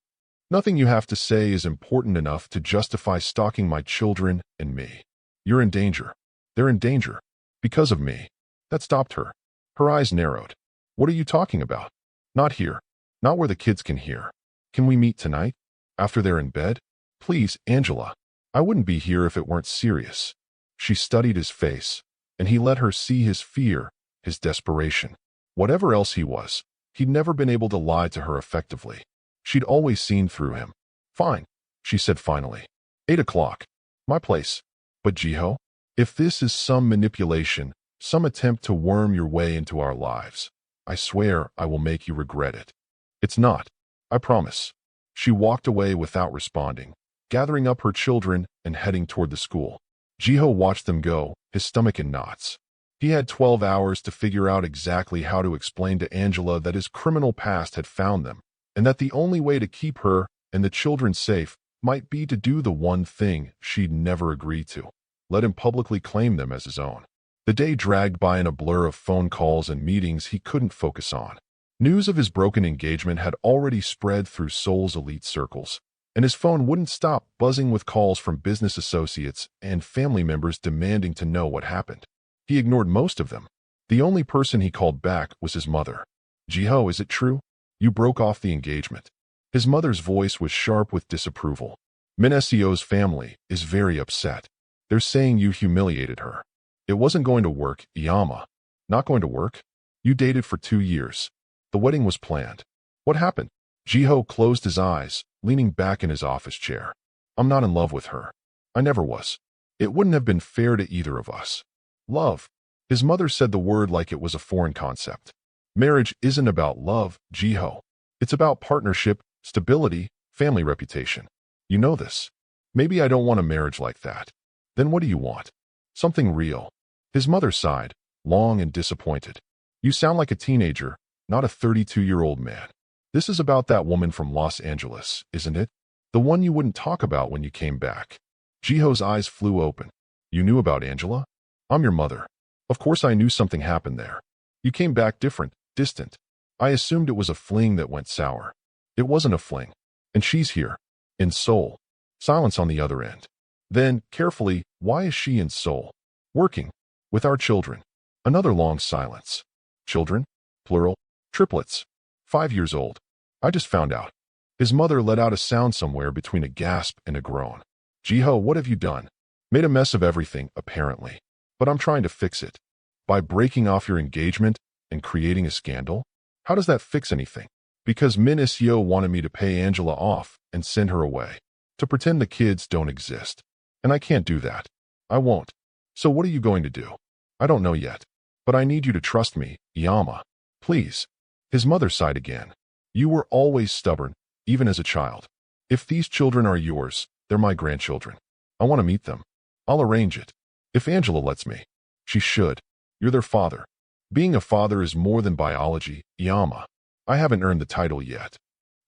Nothing you have to say is important enough to justify stalking my children and me. You're in danger. They're in danger. Because of me. That stopped her. Her eyes narrowed. What are you talking about? Not here. Not where the kids can hear. Can we meet tonight? After they're in bed? Please, Angela. I wouldn't be here if it weren't serious. She studied his face, and he let her see his fear, his desperation. Whatever else he was, he'd never been able to lie to her effectively. She'd always seen through him. Fine, she said finally. 8 o'clock. My place. But Jiho, if this is some manipulation, some attempt to worm your way into our lives, I swear I will make you regret it. It's not. I promise. She walked away without responding, gathering up her children and heading toward the school. Jiho watched them go, his stomach in knots. He had 12 hours to figure out exactly how to explain to Angela that his criminal past had found them, and that the only way to keep her and the children safe might be to do the one thing she'd never agreed to: let him publicly claim them as his own. The day dragged by in a blur of phone calls and meetings he couldn't focus on. News of his broken engagement had already spread through Seoul's elite circles, and his phone wouldn't stop buzzing with calls from business associates and family members demanding to know what happened. He ignored most of them. The only person he called back was his mother. Jiho, is it true? You broke off the engagement. His mother's voice was sharp with disapproval. Min Seo's family is very upset. They're saying you humiliated her. It wasn't going to work, Iyama. Not going to work? You dated for 2 years. The wedding was planned. What happened? Jiho closed his eyes, leaning back in his office chair. I'm not in love with her. I never was. It wouldn't have been fair to either of us. Love. His mother said the word like it was a foreign concept. Marriage isn't about love, Jiho. It's about partnership, stability, family reputation. You know this. Maybe I don't want a marriage like that. Then what do you want? Something real. His mother sighed, long and disappointed. You sound like a teenager, not a 32-year-old man. This is about that woman from Los Angeles, isn't it? The one you wouldn't talk about when you came back. Jiho's eyes flew open. You knew about Angela? I'm your mother. Of course I knew something happened there. You came back different, distant. I assumed it was a fling that went sour. It wasn't a fling. And she's here. In Seoul. Silence on the other end. Then, carefully, why is she in Seoul? Working. With our children. Another long silence. Children? Plural. Triplets. 5 years old. I just found out. His mother let out a sound somewhere between a gasp and a groan. Jiho, what have you done? Made a mess of everything, apparently. But I'm trying to fix it. By breaking off your engagement and creating a scandal? How does that fix anything? Because Min Iseo wanted me to pay Angela off and send her away. To pretend the kids don't exist. And I can't do that. I won't. So what are you going to do? I don't know yet. But I need you to trust me, Iyama. Please. His mother sighed again. You were always stubborn, even as a child. If these children are yours, they're my grandchildren. I want to meet them. I'll arrange it. If Angela lets me. She should. You're their father. Being a father is more than biology, Iyama. I haven't earned the title yet.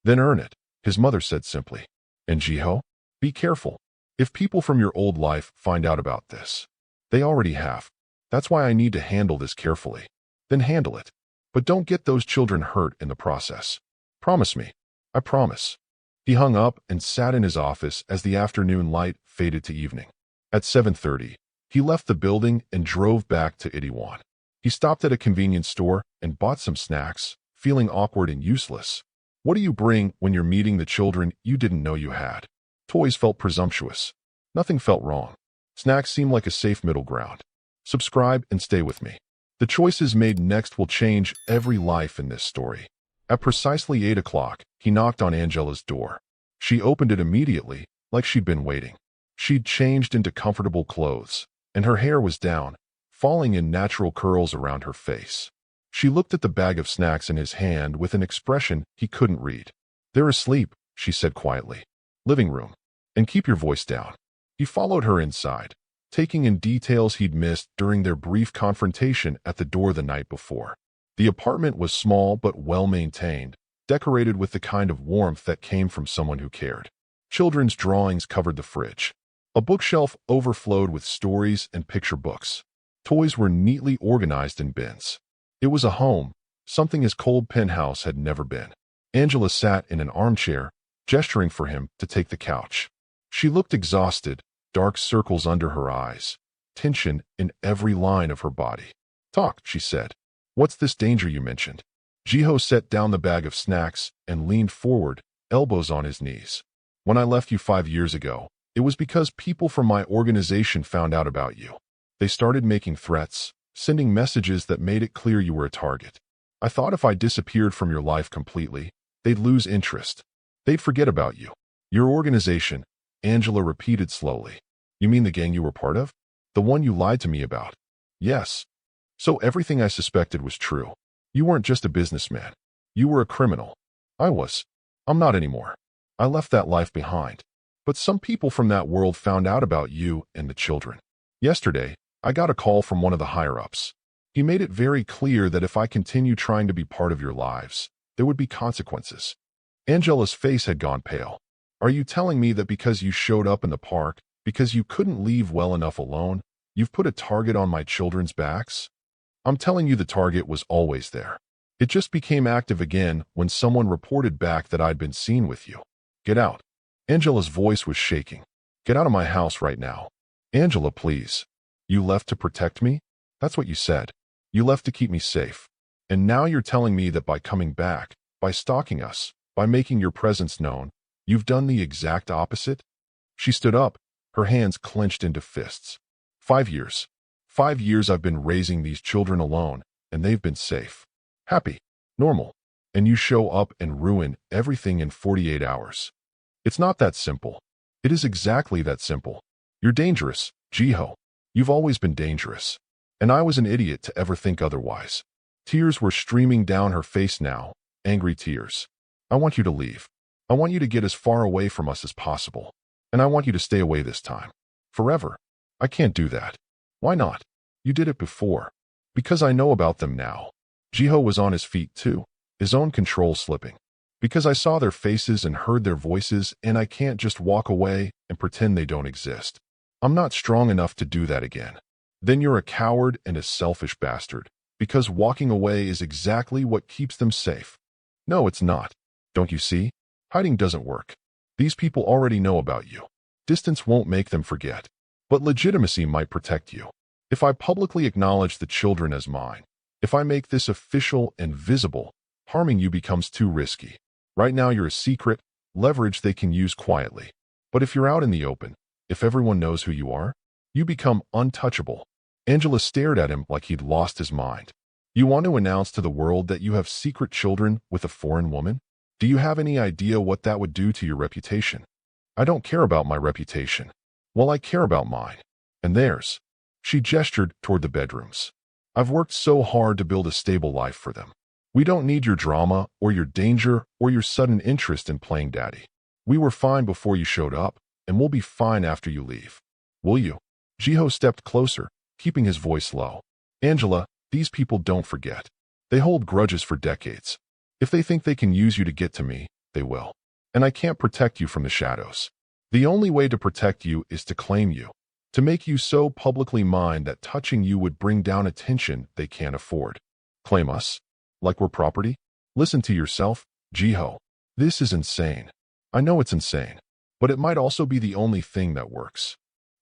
Then earn it, his mother said simply. And Jiho? Be careful. If people from your old life find out about this. They already have. That's why I need to handle this carefully. Then handle it. But don't get those children hurt in the process. Promise me. I promise. He hung up and sat in his office as the afternoon light faded to evening. At 7:30, he left the building and drove back to Itaewon. He stopped at a convenience store and bought some snacks, feeling awkward and useless. What do you bring when you're meeting the children you didn't know you had? Toys felt presumptuous. Nothing felt wrong. Snacks seemed like a safe middle ground. Subscribe and stay with me. The choices made next will change every life in this story. At precisely 8 o'clock, he knocked on Angela's door. She opened it immediately, like she'd been waiting. She'd changed into comfortable clothes, and her hair was down, falling in natural curls around her face. She looked at the bag of snacks in his hand with an expression he couldn't read. They're asleep, she said quietly. Living room. And keep your voice down. He followed her inside, taking in details he'd missed during their brief confrontation at the door the night before. The apartment was small but well-maintained, decorated with the kind of warmth that came from someone who cared. Children's drawings covered the fridge. A bookshelf overflowed with stories and picture books. Toys were neatly organized in bins. It was a home, something his cold penthouse had never been. Angela sat in an armchair, gesturing for him to take the couch. She looked exhausted, dark circles under her eyes, tension in every line of her body. Talk, she said. What's this danger you mentioned? Jiho set down the bag of snacks and leaned forward, elbows on his knees. When I left you 5 years ago, it was because people from my organization found out about you. They started making threats, sending messages that made it clear you were a target. I thought if I disappeared from your life completely, they'd lose interest. They'd forget about you. Your organization, Angela repeated slowly. You mean the gang you were part of? The one you lied to me about? Yes. So everything I suspected was true. You weren't just a businessman. You were a criminal. I was. I'm not anymore. I left that life behind. But some people from that world found out about you and the children. Yesterday, I got a call from one of the higher-ups. He made it very clear that if I continued trying to be part of your lives, there would be consequences. Angela's face had gone pale. Are you telling me that because you showed up in the park, because you couldn't leave well enough alone, you've put a target on my children's backs? I'm telling you the target was always there. It just became active again when someone reported back that I'd been seen with you. Get out. Angela's voice was shaking. Get out of my house right now. Angela, please. You left to protect me? That's what you said. You left to keep me safe. And now you're telling me that by coming back, by stalking us, by making your presence known, you've done the exact opposite? She stood up, her hands clenched into fists. 5 years. 5 years I've been raising these children alone, and they've been safe. Happy. Normal. and you show up and ruin everything in 48 hours. It's not that simple. It is exactly that simple. You're dangerous, Jiho. You've always been dangerous. And I was an idiot to ever think otherwise. Tears were streaming down her face now, angry tears. I want you to leave. I want you to get as far away from us as possible. And I want you to stay away this time. Forever. I can't do that. Why not? You did it before. Because I know about them now. Jiho was on his feet too, his own control slipping. Because I saw their faces and heard their voices, and I can't just walk away and pretend they don't exist. I'm not strong enough to do that again. Then you're a coward and a selfish bastard, because walking away is exactly what keeps them safe. No, it's not. Don't you see? Hiding doesn't work. These people already know about you. Distance won't make them forget. But legitimacy might protect you. If I publicly acknowledge the children as mine, if I make this official and visible, harming you becomes too risky. Right now you're a secret, leverage they can use quietly. But if you're out in the open, if everyone knows who you are, you become untouchable. Angela stared at him like he'd lost his mind. You want to announce to the world that you have secret children with a foreign woman? Do you have any idea what that would do to your reputation? I don't care about my reputation. Well, I care about mine. And theirs. She gestured toward the bedrooms. I've worked so hard to build a stable life for them. We don't need your drama or your danger or your sudden interest in playing daddy. We were fine before you showed up, and we'll be fine after you leave. Will you? Jiho stepped closer, keeping his voice low. Angela, these people don't forget. They hold grudges for decades. If they think they can use you to get to me, they will. And I can't protect you from the shadows. The only way to protect you is to claim you, to make you so publicly mine that touching you would bring down attention they can't afford. Claim us? Like we're property? Listen to yourself, Jiho. This is insane. I know it's insane, but it might also be the only thing that works.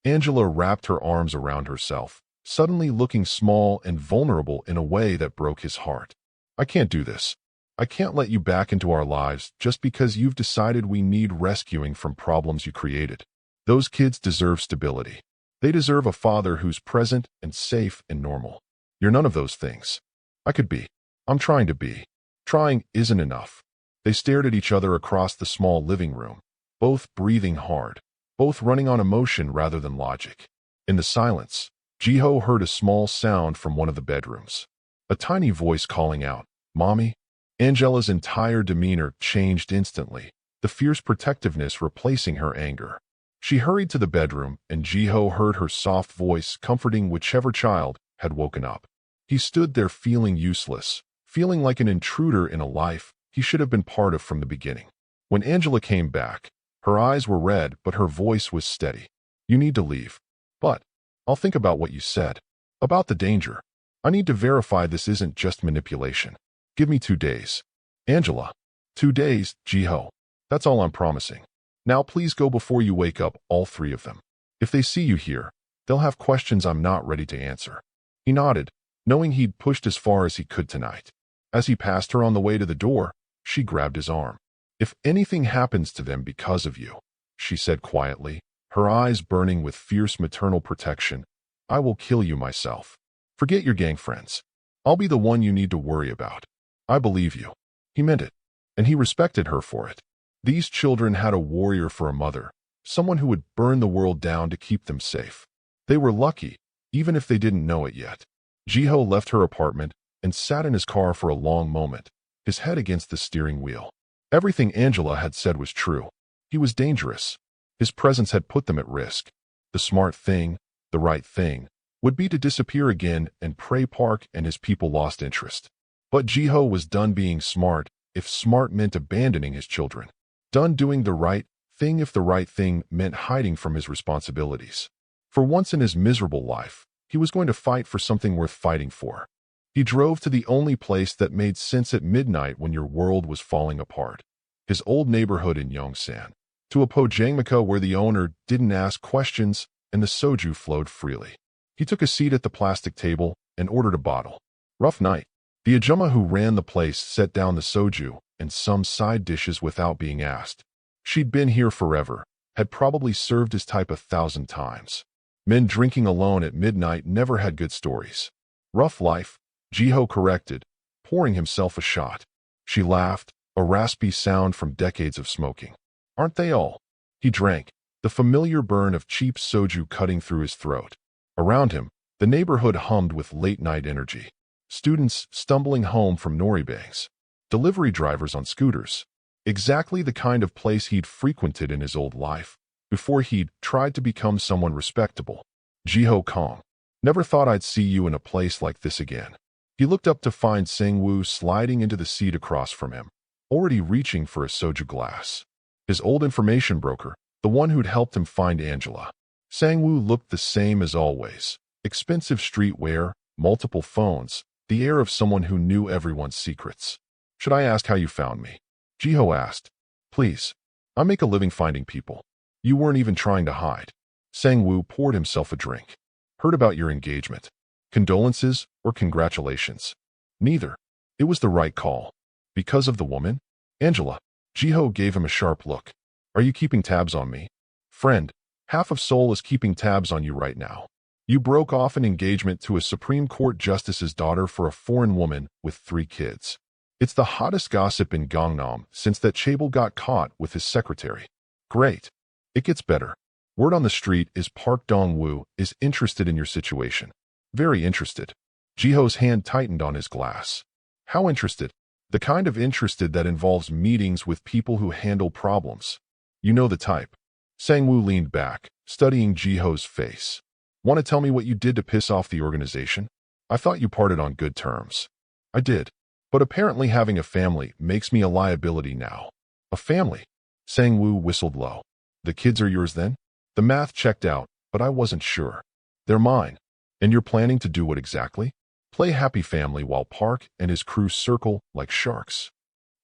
Angela wrapped her arms around herself, suddenly looking small and vulnerable in a way that broke his heart. I can't do this. I can't let you back into our lives just because you've decided we need rescuing from problems you created. Those kids deserve stability. They deserve a father who's present and safe and normal. You're none of those things. I could be. I'm trying to be. Trying isn't enough. They stared at each other across the small living room, both breathing hard, both running on emotion rather than logic. In the silence, Jiho heard a small sound from one of the bedrooms. A tiny voice calling out, "Mommy?" Angela's entire demeanor changed instantly, the fierce protectiveness replacing her anger. She hurried to the bedroom, and Jiho heard her soft voice comforting whichever child had woken up. He stood there feeling useless, feeling like an intruder in a life he should have been part of from the beginning. When Angela came back, her eyes were red, but her voice was steady. You need to leave. But I'll think about what you said. About the danger. I need to verify this isn't just manipulation. Give me 2 days. Angela. 2 days, Jiho. That's all I'm promising. Now please go before you wake up all 3 of them. If they see you here, they'll have questions I'm not ready to answer. He nodded, knowing he'd pushed as far as he could tonight. As he passed her on the way to the door, she grabbed his arm. If anything happens to them because of you, she said quietly, her eyes burning with fierce maternal protection, I will kill you myself. Forget your gang friends. I'll be the one you need to worry about. I believe you. He meant it, and he respected her for it. These children had a warrior for a mother, someone who would burn the world down to keep them safe. They were lucky, even if they didn't know it yet. Jiho left her apartment and sat in his car for a long moment, his head against the steering wheel. Everything Angela had said was true. He was dangerous. His presence had put them at risk. The smart thing, the right thing, would be to disappear again, and Prey Park and his people lost interest. But Jiho was done being smart if smart meant abandoning his children. Done doing the right thing if the right thing meant hiding from his responsibilities. For once in his miserable life, he was going to fight for something worth fighting for. He drove to the only place that made sense at midnight when your world was falling apart. His old neighborhood in Yongsan. To a pojangmaka where the owner didn't ask questions and the soju flowed freely. He took a seat at the plastic table and ordered a bottle. Rough night. The ajumma who ran the place set down the soju and some side dishes without being asked. She'd been here forever, had probably served his type 1,000 times. Men drinking alone at midnight never had good stories. Rough life, Jiho corrected, pouring himself a shot. She laughed, a raspy sound from decades of smoking. Aren't they all? He drank, the familiar burn of cheap soju cutting through his throat. Around him, the neighborhood hummed with late-night energy. Students stumbling home from noribangs. Delivery drivers on scooters. Exactly the kind of place he'd frequented in his old life, before he'd tried to become someone respectable. Jiho Kong. Never thought I'd see you in a place like this again. He looked up to find Sang-woo sliding into the seat across from him, already reaching for a soju glass. His old information broker, the one who'd helped him find Angela. Sang-woo looked the same as always. Expensive streetwear, multiple phones, the air of someone who knew everyone's secrets. Should I ask how you found me? Jiho asked. Please. I make a living finding people. You weren't even trying to hide. Sang-woo poured himself a drink. Heard about your engagement. Condolences or congratulations? Neither. It was the right call. Because of the woman? Angela. Jiho gave him a sharp look. Are you keeping tabs on me? Friend, half of Seoul is keeping tabs on you right now. You broke off an engagement to a Supreme Court justice's daughter for a foreign woman with 3 kids. It's the hottest gossip in Gangnam since that Chaebol got caught with his secretary. Great. It gets better. Word on the street is Park Dong-woo is interested in your situation. Very interested. Jiho's hand tightened on his glass. How interested? The kind of interested that involves meetings with people who handle problems. You know the type. Sang-woo leaned back, studying Jiho's face. Want to tell me what you did to piss off the organization? I thought you parted on good terms. I did. But apparently having a family makes me a liability now. A family? Sang-woo whistled low. The kids are yours then? The math checked out, but I wasn't sure. They're mine. And you're planning to do what exactly? Play happy family while Park and his crew circle like sharks.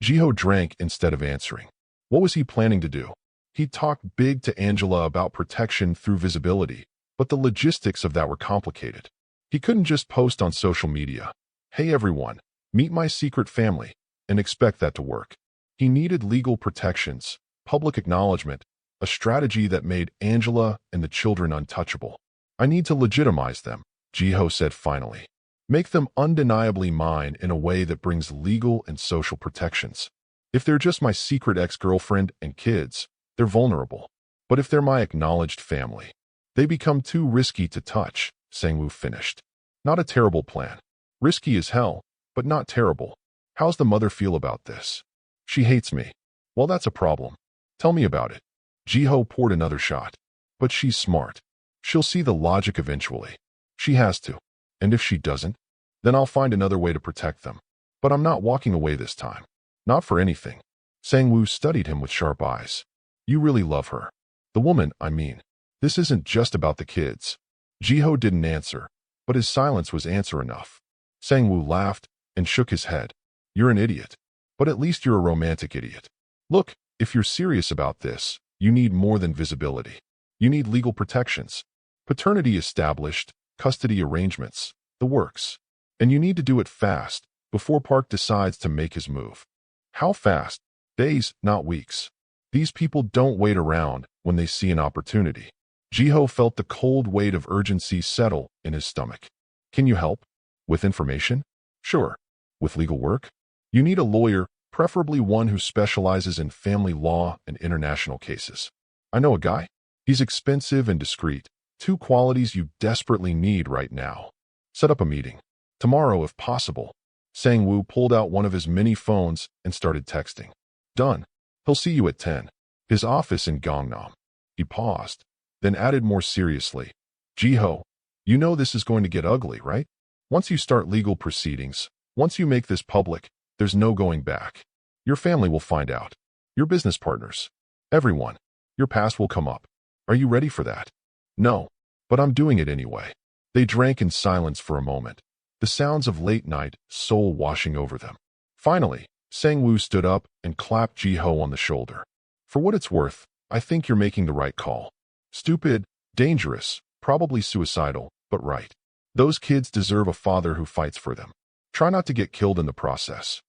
Jiho drank instead of answering. What was he planning to do? He talked big to Angela about protection through visibility, but the logistics of that were complicated. He couldn't just post on social media, "Hey everyone, meet my secret family," and expect that to work. He needed legal protections, public acknowledgement, a strategy that made Angela and the children untouchable. I need to legitimize them, Jiho said finally. Make them undeniably mine in a way that brings legal and social protections. If they're just my secret ex-girlfriend and kids, they're vulnerable. But if they're my acknowledged family, they become too risky to touch, Sang-woo finished. Not a terrible plan. Risky as hell, but not terrible. How's the mother feel about this? She hates me. Well, that's a problem. Tell me about it. Jiho poured another shot. But she's smart. She'll see the logic eventually. She has to. And if she doesn't, then I'll find another way to protect them. But I'm not walking away this time. Not for anything. Sang-woo studied him with sharp eyes. You really love her. The woman, I mean. This isn't just about the kids. Jiho didn't answer, but his silence was answer enough. Sang-woo laughed and shook his head. You're an idiot. But at least you're a romantic idiot. Look, if you're serious about this, you need more than visibility. You need legal protections. Paternity established, custody arrangements, the works. And you need to do it fast, before Park decides to make his move. How fast? Days, not weeks. These people don't wait around when they see an opportunity. Jiho felt the cold weight of urgency settle in his stomach. Can you help? With information? Sure. With legal work? You need a lawyer, preferably one who specializes in family law and international cases. I know a guy. He's expensive and discreet. 2 qualities you desperately need right now. Set up a meeting. Tomorrow, if possible. Sang-woo pulled out one of his mini phones and started texting. Done. He'll see you at 10. His office in Gangnam. He paused, then added more seriously. Jiho, you know this is going to get ugly, right? Once you start legal proceedings, once you make this public, there's no going back. Your family will find out. Your business partners. Everyone. Your past will come up. Are you ready for that? No. But I'm doing it anyway. They drank in silence for a moment, the sounds of late-night Seoul washing over them. Finally, Sang-woo stood up and clapped Jiho on the shoulder. For what it's worth, I think you're making the right call. Stupid, dangerous, probably suicidal, but right. Those kids deserve a father who fights for them. Try not to get killed in the process.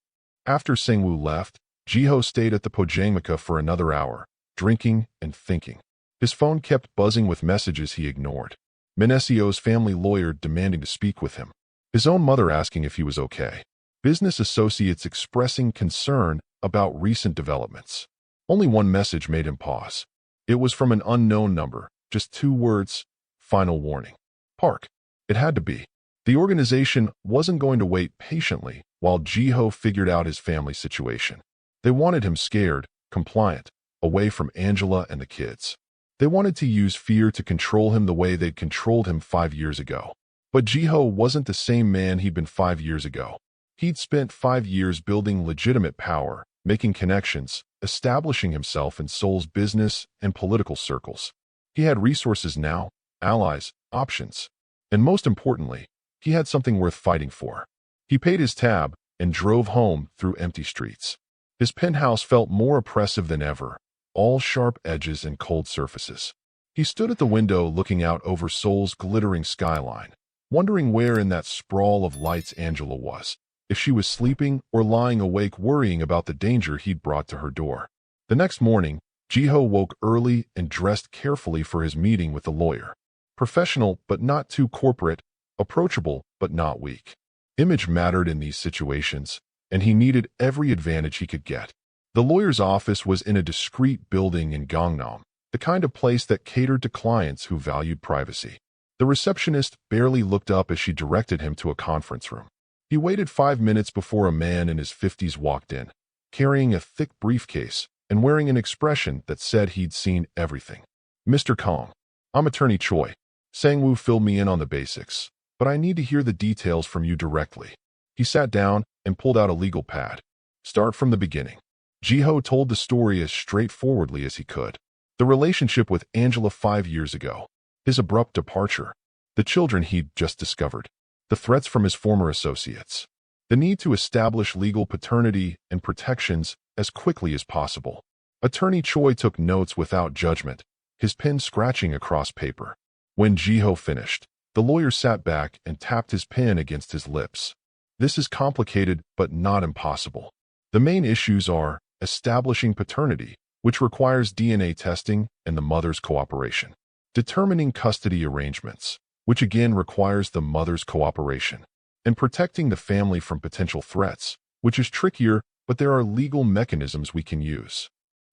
After Sang-woo left, Jiho stayed at the Pojangmaka for another hour, drinking and thinking. His phone kept buzzing with messages he ignored. Min Seo's family lawyer demanding to speak with him. His own mother asking if he was okay. business associates expressing concern about recent developments. Only one message made him pause. It was from an unknown number, just 2 words, final warning. Park. It had to be. The organization wasn't going to wait patiently while Jiho figured out his family situation. They wanted him scared, compliant, away from Angela and the kids. They wanted to use fear to control him the way they'd controlled him 5 years ago. But Jiho wasn't the same man he'd been 5 years ago. He'd spent 5 years building legitimate power, making connections, establishing himself in Seoul's business and political circles. He had resources now, allies, options. And most importantly, he had something worth fighting for. He paid his tab and drove home through empty streets. His penthouse felt more oppressive than ever, all sharp edges and cold surfaces. He stood at the window looking out over Seoul's glittering skyline, wondering where in that sprawl of lights Angela was, if she was sleeping or lying awake worrying about the danger he'd brought to her door. The next morning, Jiho woke early and dressed carefully for his meeting with the lawyer. Professional but not too corporate, approachable but not weak. Image mattered in these situations, and he needed every advantage he could get. The lawyer's office was in a discreet building in Gangnam, the kind of place that catered to clients who valued privacy. The receptionist barely looked up as she directed him to a conference room. He waited 5 minutes before a man in his 50s walked in, carrying a thick briefcase and wearing an expression that said he'd seen everything. "Mr. Kong, I'm Attorney Choi. Sang-woo filled me in on the basics, but I need to hear the details from you directly." He sat down and pulled out a legal pad. "Start from the beginning." Jiho told the story as straightforwardly as he could. The relationship with Angela 5 years ago, his abrupt departure, the children he'd just discovered, the threats from his former associates, the need to establish legal paternity and protections as quickly as possible. Attorney Choi took notes without judgment, his pen scratching across paper. When Jiho finished, the lawyer sat back and tapped his pen against his lips. "This is complicated but not impossible. The main issues are establishing paternity, which requires DNA testing and the mother's cooperation. Determining custody arrangements, which again requires the mother's cooperation. And protecting the family from potential threats, which is trickier, but there are legal mechanisms we can use."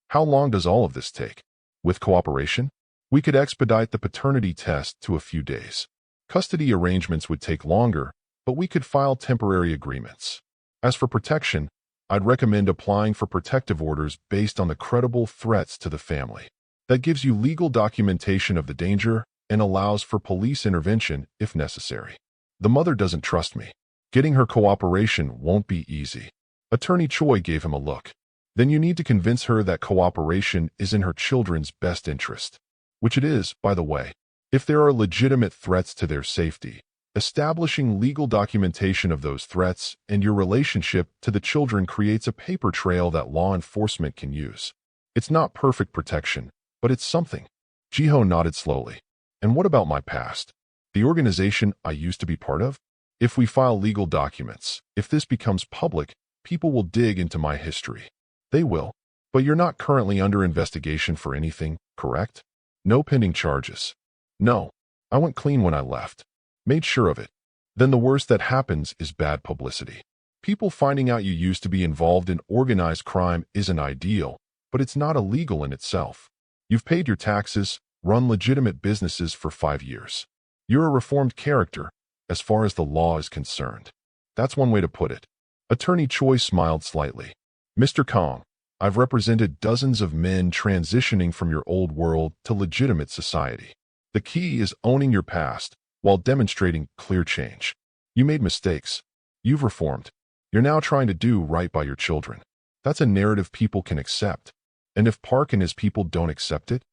How long does all of this take? With cooperation, we could expedite the paternity test to a few days. Custody arrangements would take longer, but we could file temporary agreements. As for protection, I'd recommend applying for protective orders based on the credible threats to the family. That gives you legal documentation of the danger and allows for police intervention if necessary. The mother doesn't trust me. Getting her cooperation won't be easy. Attorney Choi gave him a look. Then you need to convince her that cooperation is in her children's best interest. Which it is, by the way. If there are legitimate threats to their safety, establishing legal documentation of those threats and your relationship to the children creates a paper trail that law enforcement can use. It's not perfect protection, but it's something. Jiho nodded slowly. And what about my past? The organization I used to be part of? If we file legal documents, if this becomes public, people will dig into my history. They will. But you're not currently under investigation for anything, correct? No pending charges. No. I went clean when I left. Made sure of it. Then the worst that happens is bad publicity. People finding out you used to be involved in organized crime isn't ideal, but it's not illegal in itself. You've paid your taxes, run legitimate businesses for 5 years. You're a reformed character, as far as the law is concerned. That's one way to put it. Attorney Choi smiled slightly. "Mr. Kong, I've represented dozens of men transitioning from your old world to legitimate society. The key is owning your past while demonstrating clear change. You made mistakes. You've reformed. You're now trying to do right by your children. That's a narrative people can accept. And if Park and his people don't accept it?"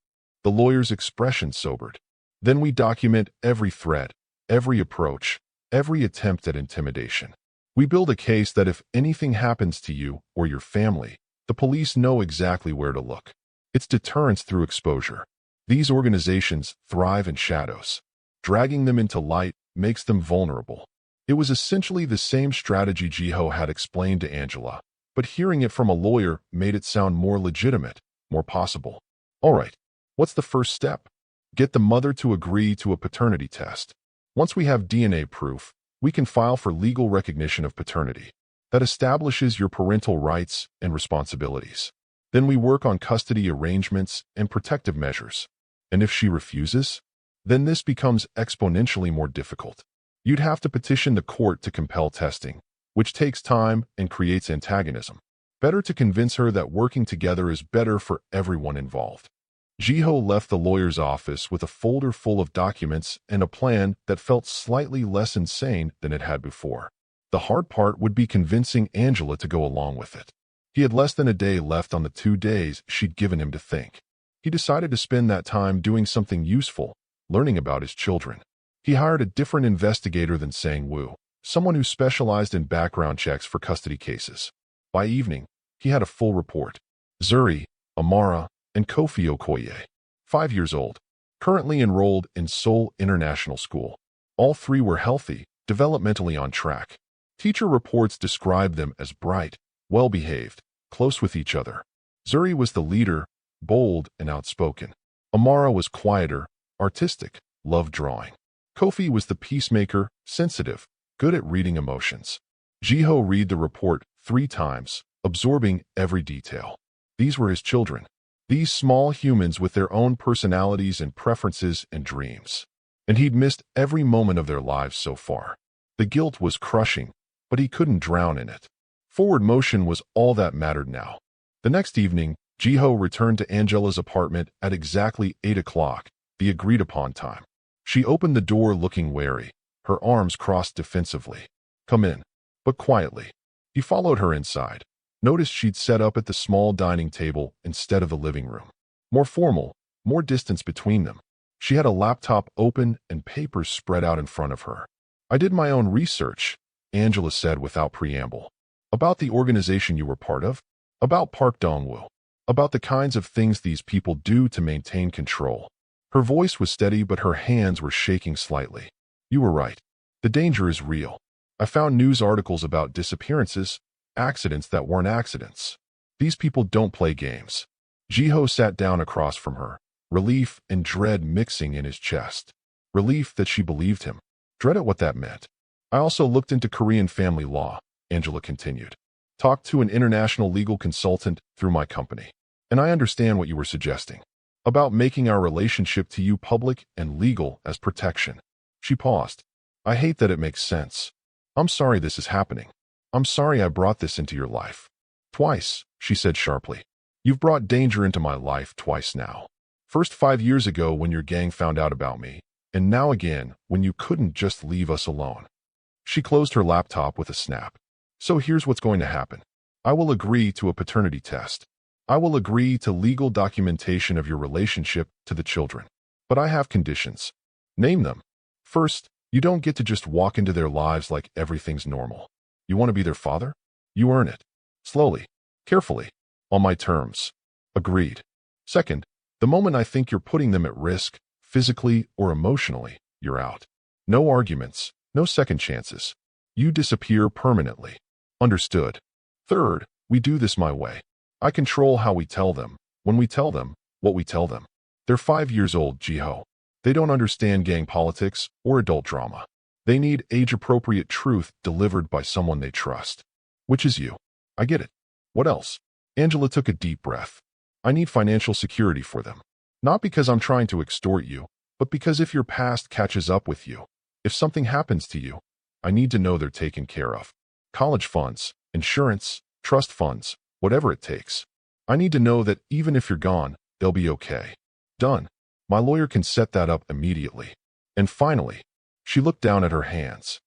The lawyer's expression sobered. "Then we document every threat, every approach, every attempt at intimidation. We build a case that if anything happens to you or your family, the police know exactly where to look. It's deterrence through exposure. These organizations thrive in shadows. Dragging them into light makes them vulnerable." It was essentially the same strategy Jiho had explained to Angela, but hearing it from a lawyer made it sound more legitimate, more possible. All right, what's the first step? Get the mother to agree to a paternity test. Once we have DNA proof, we can file for legal recognition of paternity. that establishes your parental rights and responsibilities. Then we work on custody arrangements and protective measures. And if she refuses, then this becomes exponentially more difficult. You'd have to petition the court to compel testing, which takes time and creates antagonism. Better to convince her that working together is better for everyone involved. Jiho left the lawyer's office with a folder full of documents and a plan that felt slightly less insane than it had before. The hard part would be convincing Angela to go along with it. He had less than a day left on the 2 days she'd given him to think. He decided to spend that time doing something useful, learning about his children. He hired a different investigator than Sang-woo, someone who specialized in background checks for custody cases. By evening, he had a full report. Zuri, Amara, and Kofi Okoye, 5 years old, currently enrolled in Seoul International School. All 3 were healthy, developmentally on track. Teacher reports described them as bright, well-behaved, close with each other. Zuri was the leader, bold and outspoken. Amara was quieter, artistic, loved drawing. Kofi was the peacemaker, sensitive, good at reading emotions. Jiho read the report 3 times, absorbing every detail. These were his children. These small humans with their own personalities and preferences and dreams. And he'd missed every moment of their lives so far. The guilt was crushing, but he couldn't drown in it. Forward motion was all that mattered now. The next evening, Jiho returned to Angela's apartment at exactly 8 o'clock, the agreed-upon time. She opened the door looking wary, her arms crossed defensively. "Come in." But quietly. He followed her inside. Noticed she'd set up at the small dining table instead of the living room. More formal, more distance between them. She had a laptop open and papers spread out in front of her. "I did my own research," Angela said without preamble. "About the organization you were part of, about Park Dong-woo, about the kinds of things these people do to maintain control." Her voice was steady, but her hands were shaking slightly. "You were right. The danger is real. I found news articles about disappearances, accidents that weren't accidents. These people don't play games." Jiho sat down across from her, relief and dread mixing in his chest. Relief that she believed him. Dread at what that meant. "I also looked into Korean family law," Angela continued. "Talked to an international legal consultant through my company. And I understand what you were suggesting. About making our relationship to you public and legal as protection." She paused. "I hate that it makes sense. I'm sorry this is happening. I'm sorry I brought this into your life." "Twice," she said sharply. "You've brought danger into my life twice now. First 5 years ago when your gang found out about me, and now again when you couldn't just leave us alone." She closed her laptop with a snap. "So here's what's going to happen. I will agree to a paternity test. I will agree to legal documentation of your relationship to the children. But I have conditions." "Name them." "First, you don't get to just walk into their lives like everything's normal. You want to be their father? You earn it. Slowly, carefully, on my terms." "Agreed." "Second, the moment I think you're putting them at risk, physically or emotionally, you're out. No arguments, no second chances. You disappear permanently." "Understood." "Third, we do this my way. I control how we tell them, when we tell them, what we tell them. They're 5 years old, Jiho. They don't understand gang politics or adult drama. They need age-appropriate truth delivered by someone they trust. Which is you. I get it. What else?" Angela took a deep breath. "I need financial security for them. Not because I'm trying to extort you, but because if your past catches up with you, if something happens to you, I need to know they're taken care of. College funds, insurance, trust funds, whatever it takes. I need to know that even if you're gone, they'll be okay." "Done. My lawyer can set that up immediately." And finally, she looked down at her hands.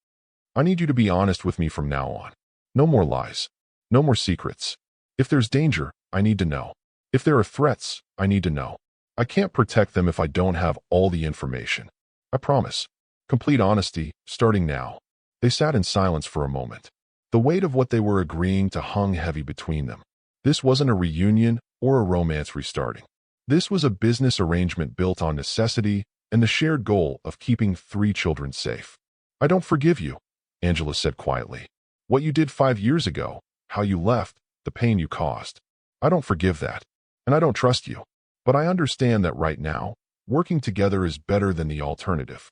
"I need you to be honest with me from now on. No more lies. No more secrets. If there's danger, I need to know. If there are threats, I need to know. I can't protect them if I don't have all the information. I promise. Complete honesty, starting now." They sat in silence for a moment. The weight of what they were agreeing to hung heavy between them. This wasn't a reunion or a romance restarting. This was a business arrangement built on necessity and the shared goal of keeping 3 children safe. "I don't forgive you," Angela said quietly. "What you did 5 years ago, how you left, the pain you caused. I don't forgive that. And I don't trust you. But I understand that right now, working together is better than the alternative.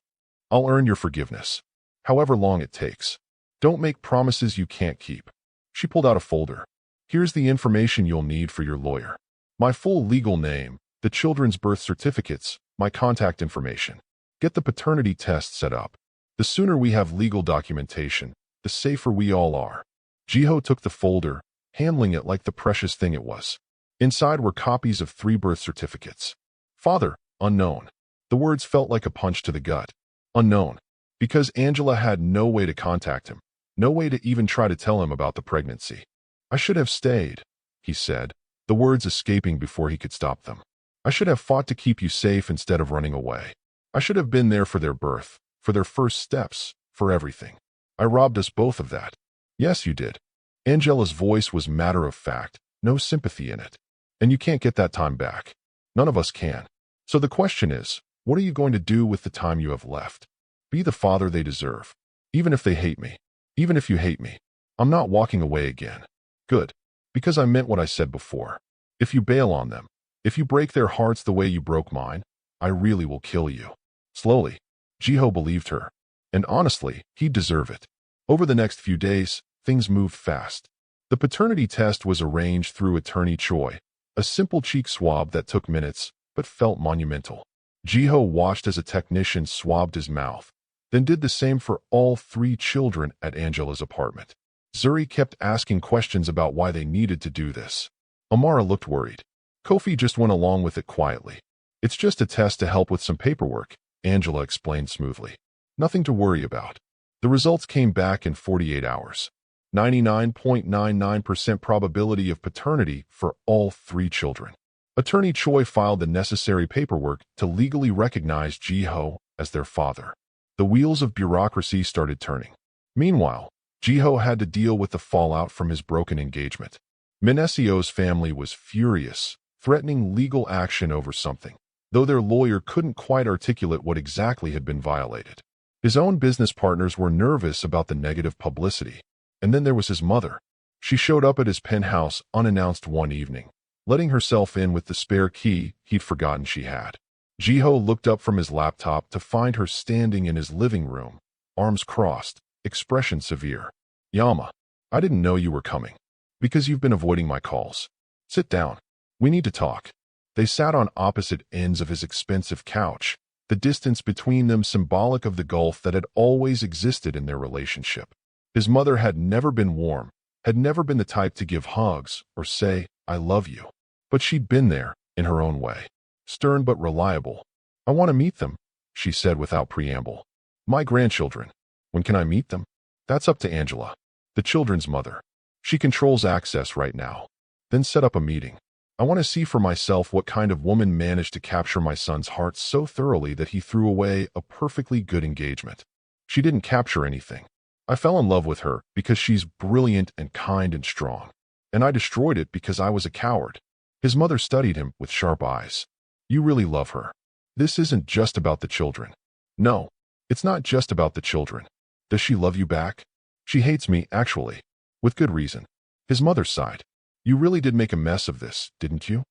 I'll earn your forgiveness. However long it takes. Don't make promises you can't keep." She pulled out a folder. Here's the information you'll need for your lawyer. My full legal name, the children's birth certificates, my contact information. Get the paternity test set up. The sooner we have legal documentation, the safer we all are. Jiho took the folder, handling it like the precious thing it was. Inside were copies of 3 birth certificates. Father, unknown. The words felt like a punch to the gut. Unknown. Because Angela had no way to contact him, no way to even try to tell him about the pregnancy. I should have stayed, he said, the words escaping before he could stop them. I should have fought to keep you safe instead of running away. I should have been there for their birth, for their first steps, for everything. I robbed us both of that. Yes, you did. Angela's voice was matter of fact, no sympathy in it. And you can't get that time back. None of us can. So the question is, what are you going to do with the time you have left? Be the father they deserve. Even if they hate me. Even if you hate me. I'm not walking away again. Good. Because I meant what I said before. If you bail on them, if you break their hearts the way you broke mine, I really will kill you. Slowly, Jiho believed her. And honestly, he'd deserve it. Over the next few days, things moved fast. The paternity test was arranged through attorney Choi, a simple cheek swab that took minutes, but felt monumental. Jiho watched as a technician swabbed his mouth, then did the same for all 3 children at Angela's apartment. Zuri kept asking questions about why they needed to do this. Amara looked worried. Kofi just went along with it quietly. It's just a test to help with some paperwork, Angela explained smoothly. Nothing to worry about. The results came back in 48 hours. 99.99% probability of paternity for all 3 children. Attorney Choi filed the necessary paperwork to legally recognize Jiho as their father. The wheels of bureaucracy started turning. Meanwhile, Jiho had to deal with the fallout from his broken engagement. Minesio's family was furious, threatening legal action over something, though their lawyer couldn't quite articulate what exactly had been violated. His own business partners were nervous about the negative publicity. And then there was his mother. She showed up at his penthouse unannounced one evening, letting herself in with the spare key he'd forgotten she had. Jiho looked up from his laptop to find her standing in his living room, arms crossed, expression severe. Yama, I didn't know you were coming. Because you've been avoiding my calls. Sit down. We need to talk. They sat on opposite ends of his expensive couch, the distance between them symbolic of the gulf that had always existed in their relationship. His mother had never been warm, had never been the type to give hugs or say, I love you. But she'd been there, in her own way. Stern but reliable. I want to meet them, she said without preamble. My grandchildren. When can I meet them? That's up to Angela, the children's mother. She controls access right now. Then set up a meeting. I want to see for myself what kind of woman managed to capture my son's heart so thoroughly that he threw away a perfectly good engagement. She didn't capture anything. I fell in love with her because she's brilliant and kind and strong. And I destroyed it because I was a coward. His mother studied him with sharp eyes. You really love her. This isn't just about the children. No, it's not just about the children. Does she love you back? She hates me, actually. With good reason. His mother sighed. You really did make a mess of this, didn't you?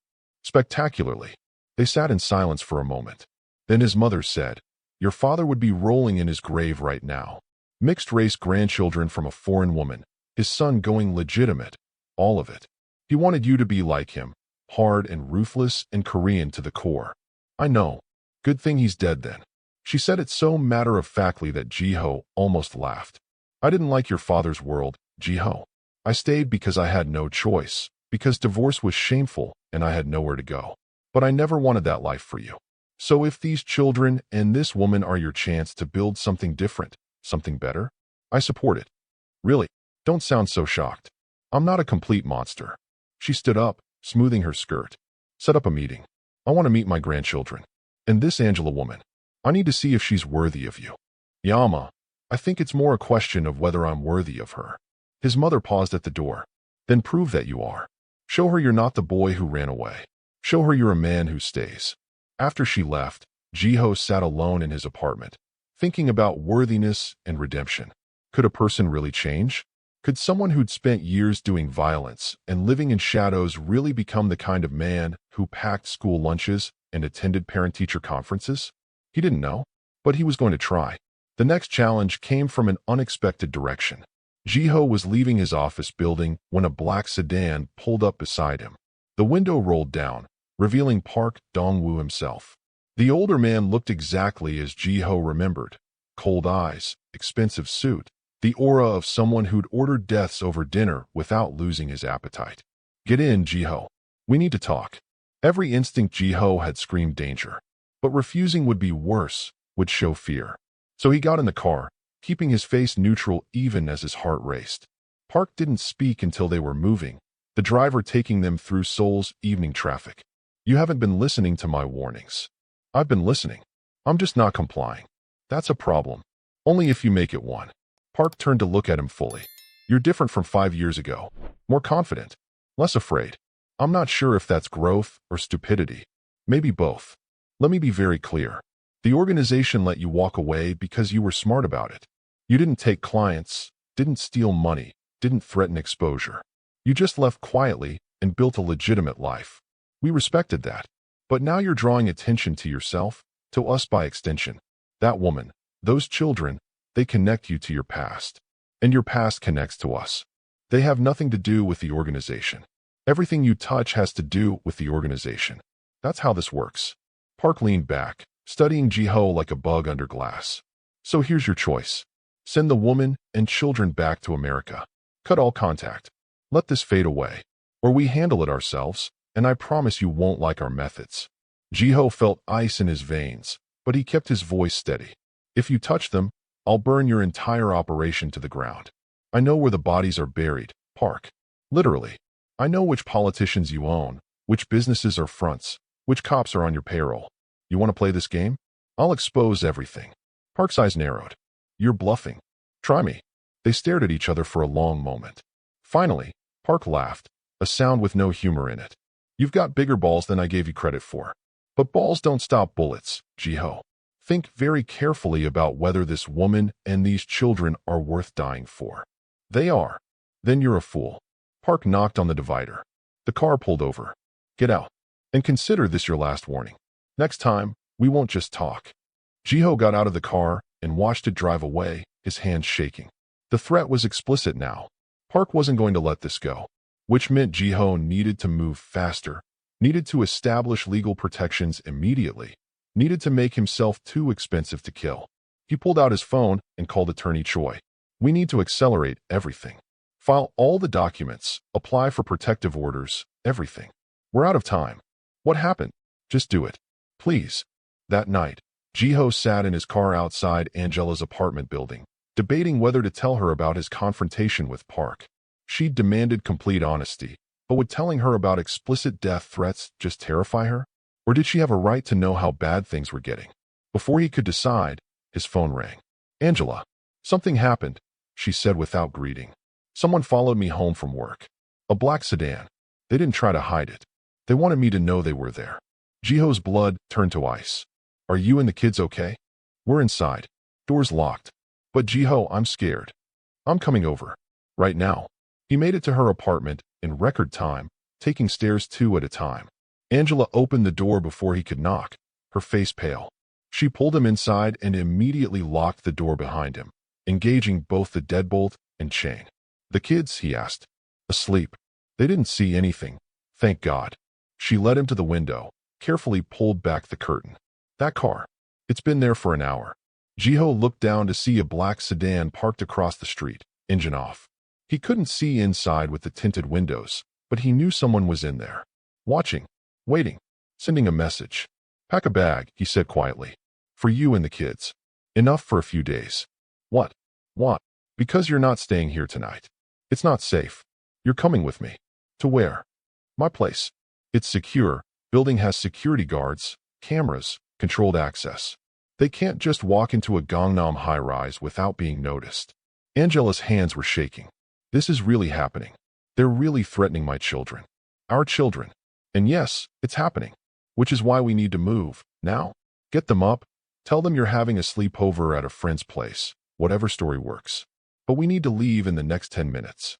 Spectacularly. They sat in silence for a moment. Then his mother said, Your father would be rolling in his grave right now. Mixed-race grandchildren from a foreign woman, his son going legitimate, all of it. He wanted you to be like him, hard and ruthless and Korean to the core. I know. Good thing he's dead then. She said it so matter-of-factly that Jiho almost laughed. I didn't like your father's world, Jiho. I stayed because I had no choice, because divorce was shameful and I had nowhere to go. But I never wanted that life for you. So if these children and this woman are your chance to build something different, something better, I support it. Really, don't sound so shocked. I'm not a complete monster. She stood up, smoothing her skirt. Set up a meeting. I want to meet my grandchildren. And this Angela woman. I need to see if she's worthy of you. Yama, I think it's more a question of whether I'm worthy of her. His mother paused at the door. Then prove that you are. Show her you're not the boy who ran away. Show her you're a man who stays. After she left, Jiho sat alone in his apartment, thinking about worthiness and redemption. Could a person really change? Could someone who'd spent years doing violence and living in shadows really become the kind of man who packed school lunches and attended parent-teacher conferences? He didn't know, but he was going to try. The next challenge came from an unexpected direction. Jiho was leaving his office building when a black sedan pulled up beside him. The window rolled down, revealing Park Dong-woo himself. The older man looked exactly as Jiho remembered. Cold eyes, expensive suit, the aura of someone who'd ordered deaths over dinner without losing his appetite. "Get in, Jiho. We need to talk." Every instinct Jiho had screamed danger. But refusing would be worse, would show fear. So he got in the car, keeping his face neutral even as his heart raced. Park didn't speak until they were moving, the driver taking them through Seoul's evening traffic. "You haven't been listening to my warnings." "I've been listening. I'm just not complying." "That's a problem. Only if you make it one." Park turned to look at him fully. "You're different from 5 years ago. More confident. Less afraid." "I'm not sure if that's growth or stupidity. Maybe both. Let me be very clear. The organization let you walk away because you were smart about it. You didn't take clients, didn't steal money, didn't threaten exposure. You just left quietly and built a legitimate life. We respected that. But now you're drawing attention to yourself, to us by extension. That woman, those children, they connect you to your past. And your past connects to us. They have nothing to do with the organization. Everything you touch has to do with the organization. That's how this works." Park leaned back, studying Jiho like a bug under glass. "So here's your choice. Send the woman and children back to America. Cut all contact. Let this fade away. Or we handle it ourselves, and I promise you won't like our methods." Jiho felt ice in his veins, but he kept his voice steady. "If you touch them, I'll burn your entire operation to the ground. I know where the bodies are buried, Park. Literally. I know which politicians you own, which businesses are fronts, which cops are on your payroll. You want to play this game? I'll expose everything." Park's eyes narrowed. "You're bluffing. Try me." They stared at each other for a long moment. Finally, Park laughed, a sound with no humor in it. "You've got bigger balls than I gave you credit for. But balls don't stop bullets, Jiho. Think very carefully about whether this woman and these children are worth dying for. They are. Then you're a fool." Park knocked on the divider. The car pulled over. "Get out. And consider this your last warning. Next time, we won't just talk." Jiho got out of the car and watched it drive away, his hands shaking. The threat was explicit now. Park wasn't going to let this go, which meant Jiho needed to move faster, needed to establish legal protections immediately, needed to make himself too expensive to kill. He pulled out his phone and called Attorney Choi. "We need to accelerate everything. File all the documents, apply for protective orders, everything. We're out of time." "What happened?" "Just do it. Please." That night, Jiho sat in his car outside Angela's apartment building, debating whether to tell her about his confrontation with Park. She'd demanded complete honesty, but would telling her about explicit death threats just terrify her? Or did she have a right to know how bad things were getting? Before he could decide, his phone rang. "Angela." "Something happened," she said without greeting. "Someone followed me home from work. A black sedan. They didn't try to hide it. They wanted me to know they were there." Jiho's blood turned to ice. "Are you and the kids okay?" "We're inside. Doors locked." "But Jiho, I'm scared." "I'm coming over. Right now." He made it to her apartment in record time, taking stairs 2 at a time. Angela opened the door before he could knock, her face pale. She pulled him inside and immediately locked the door behind him, engaging both the deadbolt and chain. "The kids?" he asked. "Asleep. They didn't see anything. Thank God." She led him to the window, carefully pulled back the curtain. "That car. It's been there for an hour." Jiho looked down to see a black sedan parked across the street, engine off. He couldn't see inside with the tinted windows, but he knew someone was in there. Watching. Waiting. Sending a message. "Pack a bag," he said quietly. "For you and the kids. Enough for a few days." "What?" "What?" "Because you're not staying here tonight. It's not safe. You're coming with me." "To where?" "My place. It's secure. Building has security guards, cameras, controlled access. They can't just walk into a Gangnam high-rise without being noticed." Angela's hands were shaking. "This is really happening. They're really threatening my children. Our children. And yes, it's happening. Which is why we need to move, now. Get them up. Tell them you're having a sleepover at a friend's place. Whatever story works. But we need to leave in the next 10 minutes."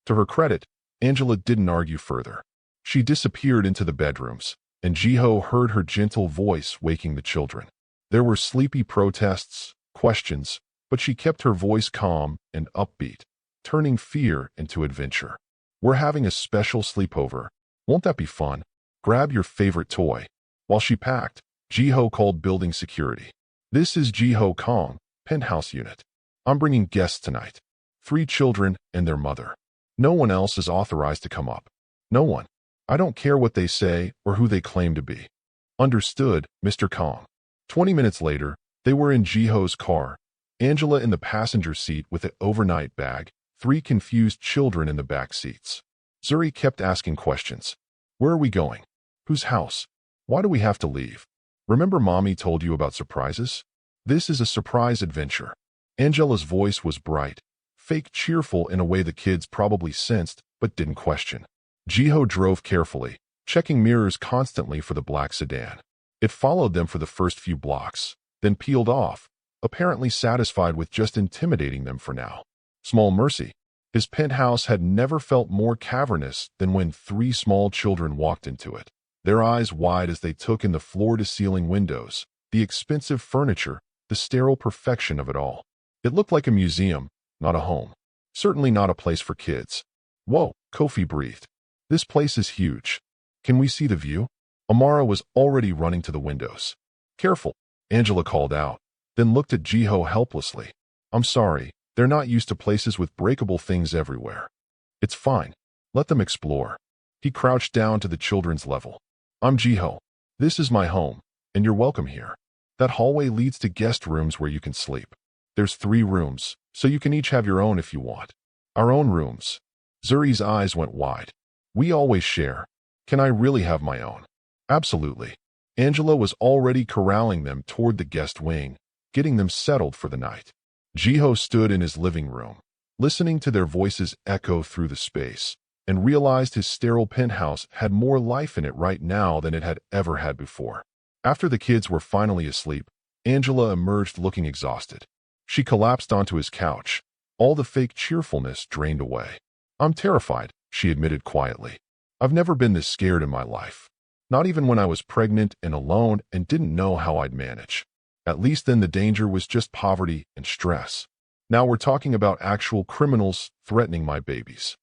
To her credit, Angela didn't argue further. She disappeared into the bedrooms, and Jiho heard her gentle voice waking the children. There were sleepy protests, questions, but she kept her voice calm and upbeat. turning fear into adventure. We're having a special sleepover. Won't that be fun? Grab your favorite toy. While she packed, Jiho called building security. This is Jiho Kong, penthouse unit. I'm bringing guests tonight. 3 children and their mother. No one else is authorized to come up. No one. I don't care what they say or who they claim to be. Understood, Mr. Kong. 20 minutes later, they were in Jiho's car, Angela in the passenger seat with an overnight bag, 3 confused children in the back seats. Zuri kept asking questions. Where are we going? Whose house? Why do we have to leave? Remember Mommy told you about surprises? This is a surprise adventure. Angela's voice was bright, fake cheerful in a way the kids probably sensed but didn't question. Jiho drove carefully, checking mirrors constantly for the black sedan. It followed them for the first few blocks, then peeled off, apparently satisfied with just intimidating them for now. Small mercy. His penthouse had never felt more cavernous than when 3 small children walked into it, their eyes wide as they took in the floor-to-ceiling windows, the expensive furniture, the sterile perfection of it all. It looked like a museum, not a home. Certainly not a place for kids. Whoa, Kofi breathed. This place is huge. Can we see the view? Amara was already running to the windows. Careful, Angela called out, then looked at Jiho helplessly. I'm sorry, they're not used to places with breakable things everywhere. It's fine. Let them explore. He crouched down to the children's level. I'm Jiho. This is my home, and you're welcome here. That hallway leads to guest rooms where you can sleep. There's 3 rooms, so you can each have your own if you want. Our own rooms. Zuri's eyes went wide. We always share. Can I really have my own? Absolutely. Angela was already corralling them toward the guest wing, getting them settled for the night. Jiho stood in his living room, listening to their voices echo through the space, and realized his sterile penthouse had more life in it right now than it had ever had before. After the kids were finally asleep, Angela emerged looking exhausted. She collapsed onto his couch, all the fake cheerfulness drained away. I'm terrified, she admitted quietly. I've never been this scared in my life. Not even when I was pregnant and alone and didn't know how I'd manage. At least then the danger was just poverty and stress. Now we're talking about actual criminals threatening my babies.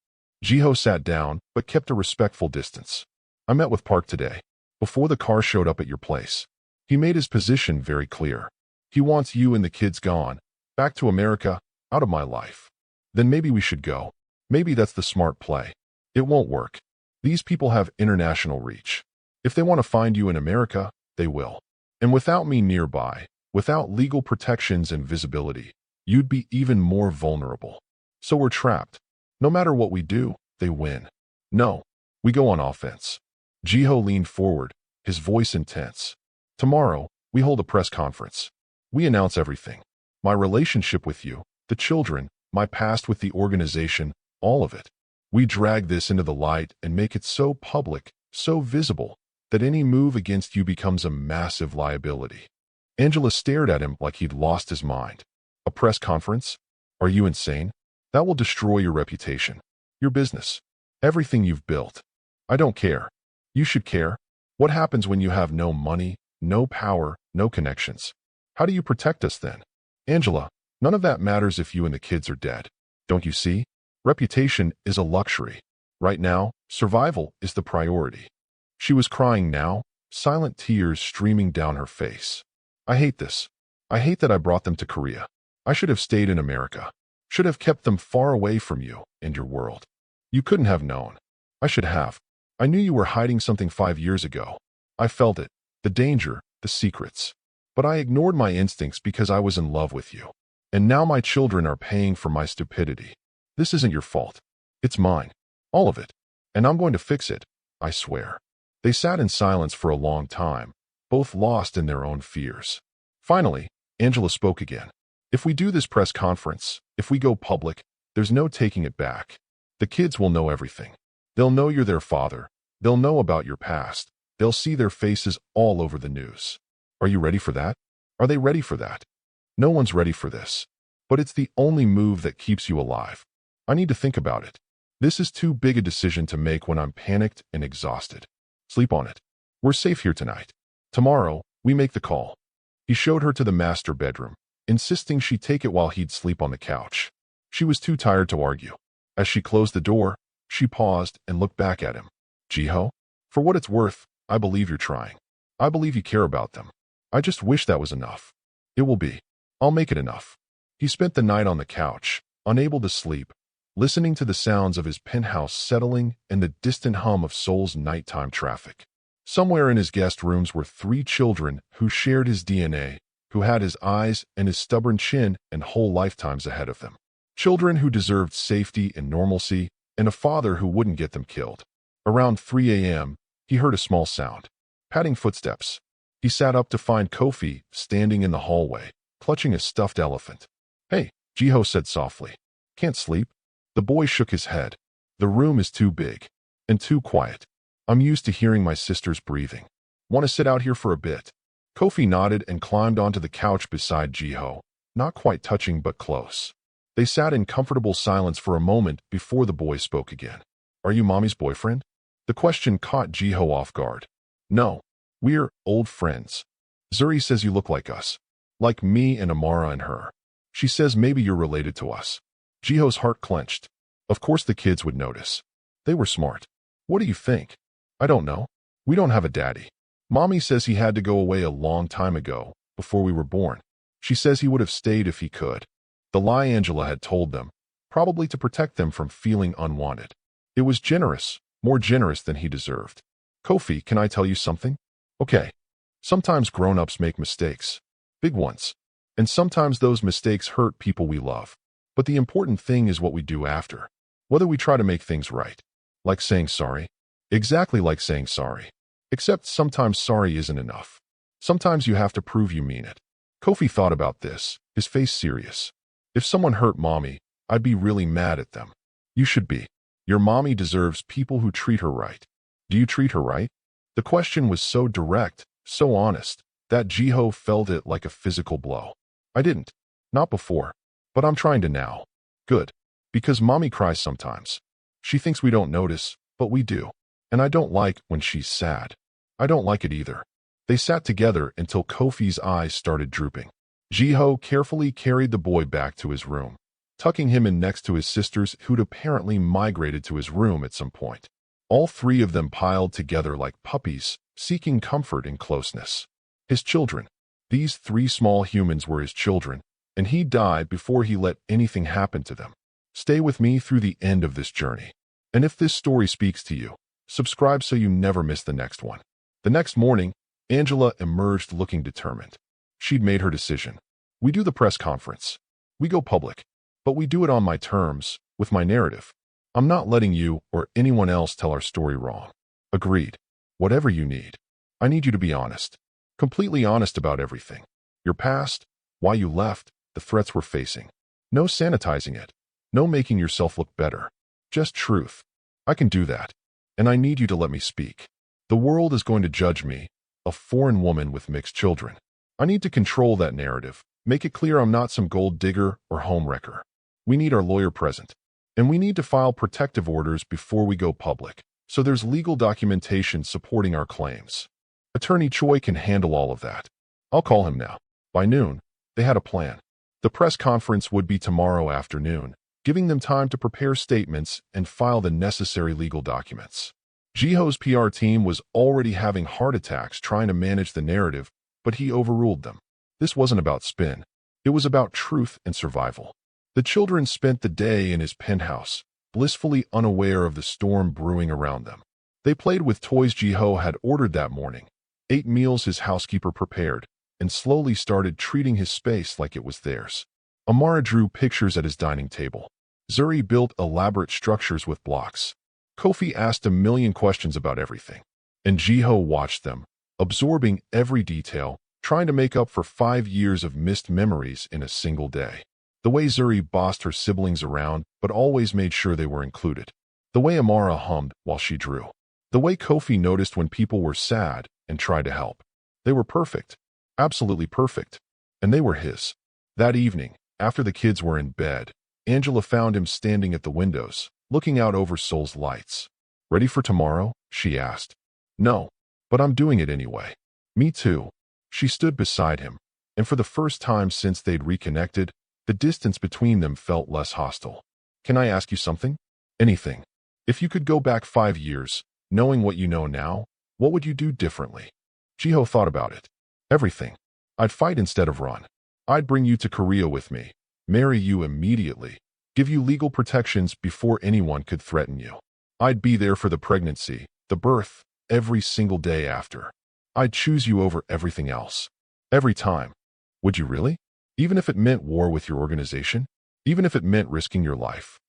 Jiho sat down, but kept a respectful distance. I met with Park today, before the car showed up at your place. He made his position very clear. He wants you and the kids gone, back to America, out of my life. Then maybe we should go. Maybe that's the smart play. It won't work. These people have international reach. If they want to find you in America, they will. And without me nearby, without legal protections and visibility, you'd be even more vulnerable. So we're trapped. No matter what we do, they win. No, we go on offense. Jiho leaned forward, his voice intense. Tomorrow, we hold a press conference. We announce everything. My relationship with you, the children, my past with the organization, all of it. We drag this into the light and make it so public, so visible, that any move against you becomes a massive liability. Angela stared at him like he'd lost his mind. A press conference? Are you insane? That will destroy your reputation, your business, everything you've built. I don't care. You should care. What happens when you have no money, no power, no connections? How do you protect us then? Angela, none of that matters if you and the kids are dead. Don't you see? Reputation is a luxury. Right now, survival is the priority. She was crying now, silent tears streaming down her face. I hate this. I hate that I brought them to Korea. I should have stayed in America. Should have kept them far away from you and your world. You couldn't have known. I should have. I knew you were hiding something 5 years ago. I felt it, the danger, the secrets. But I ignored my instincts because I was in love with you. And now my children are paying for my stupidity. This isn't your fault. It's mine. All of it. And I'm going to fix it, I swear. They sat in silence for a long time, both lost in their own fears. Finally, Angela spoke again. If we do this press conference, if we go public, there's no taking it back. The kids will know everything. They'll know you're their father. They'll know about your past. They'll see their faces all over the news. Are you ready for that? Are they ready for that? No one's ready for this. But it's the only move that keeps you alive. I need to think about it. This is too big a decision to make when I'm panicked and exhausted. Sleep on it. We're safe here tonight. Tomorrow, we make the call. He showed her to the master bedroom, insisting she take it while he'd sleep on the couch. She was too tired to argue. As she closed the door, she paused and looked back at him. Jiho, for what it's worth, I believe you're trying. I believe you care about them. I just wish that was enough. It will be. I'll make it enough. He spent the night on the couch, unable to sleep, listening to the sounds of his penthouse settling and the distant hum of Seoul's nighttime traffic. Somewhere in his guest rooms were 3 children who shared his DNA, who had his eyes and his stubborn chin and whole lifetimes ahead of them. Children who deserved safety and normalcy, and a father who wouldn't get them killed. Around 3 a.m., he heard a small sound. Padding footsteps. He sat up to find Kofi standing in the hallway, clutching a stuffed elephant. Hey, Jiho said softly. Can't sleep? The boy shook his head. The room is too big. And too quiet. I'm used to hearing my sister's breathing. Want to sit out here for a bit? Kofi nodded and climbed onto the couch beside Jiho, not quite touching but close. They sat in comfortable silence for a moment before the boy spoke again. Are you mommy's boyfriend? The question caught Jiho off guard. No. We're old friends. Zuri says you look like us. Like me and Amara and her. She says maybe you're related to us. Jiho's heart clenched. Of course the kids would notice. They were smart. What do you think? I don't know. We don't have a daddy. Mommy says he had to go away a long time ago, before we were born. She says he would have stayed if he could. The lie Angela had told them, probably to protect them from feeling unwanted. It was generous, more generous than he deserved. Kofi, can I tell you something? Okay. Sometimes grown-ups make mistakes. Big ones. And sometimes those mistakes hurt people we love. But the important thing is what we do after. Whether we try to make things right. Like saying sorry. Exactly like saying sorry. Except sometimes sorry isn't enough. Sometimes you have to prove you mean it. Kofi thought about this, his face serious. If someone hurt mommy, I'd be really mad at them. You should be. Your mommy deserves people who treat her right. Do you treat her right? The question was so direct, so honest, that Jiho felt it like a physical blow. I didn't. Not before. But I'm trying to now. Good. Because mommy cries sometimes. She thinks we don't notice, but we do. And I don't like when she's sad. I don't like it either. They sat together until Kofi's eyes started drooping. Jiho carefully carried the boy back to his room, tucking him in next to his sisters who'd apparently migrated to his room at some point. All 3 of them piled together like puppies, seeking comfort and closeness. His children. These 3 small humans were his children, and he'd die before he let anything happen to them. Stay with me through the end of this journey. And if this story speaks to you, subscribe so you never miss the next one. The next morning, Angela emerged looking determined. She'd made her decision. We do the press conference. We go public. But we do it on my terms, with my narrative. I'm not letting you or anyone else tell our story wrong. Agreed. Whatever you need. I need you to be honest. Completely honest about everything. Your past, why you left, the threats we're facing. No sanitizing it. No making yourself look better. Just truth. I can do that. And I need you to let me speak. The world is going to judge me, a foreign woman with mixed children. I need to control that narrative, make it clear I'm not some gold digger or homewrecker. We need our lawyer present. And we need to file protective orders before we go public, so there's legal documentation supporting our claims. Attorney Choi can handle all of that. I'll call him now. By noon, they had a plan. The press conference would be tomorrow afternoon, giving them time to prepare statements and file the necessary legal documents. Jiho's PR team was already having heart attacks trying to manage the narrative, but he overruled them. This wasn't about spin. It was about truth and survival. The children spent the day in his penthouse, blissfully unaware of the storm brewing around them. They played with toys Jiho had ordered that morning, ate meals his housekeeper prepared, and slowly started treating his space like it was theirs. Amara drew pictures at his dining table. Zuri built elaborate structures with blocks. Kofi asked a million questions about everything. And Jiho watched them, absorbing every detail, trying to make up for 5 years of missed memories in a single day. The way Zuri bossed her siblings around, but always made sure they were included. The way Amara hummed while she drew. The way Kofi noticed when people were sad and tried to help. They were perfect. Absolutely perfect. And they were his. That evening, after the kids were in bed, Angela found him standing at the windows, looking out over Seoul's lights. Ready for tomorrow? She asked. No, but I'm doing it anyway. Me too. She stood beside him, and for the first time since they'd reconnected, The distance between them felt less hostile. Can I ask you something? Anything. If you could go back 5 years, knowing what you know now, what would you do differently? Jiho thought about it. Everything. I'd fight instead of run. I'd bring you to Korea with me, marry you immediately, give you legal protections before anyone could threaten you. I'd be there for the pregnancy, the birth, every single day after. I'd choose you over everything else. Every time. Would you really? Even if it meant war with your organization? Even if it meant risking your life?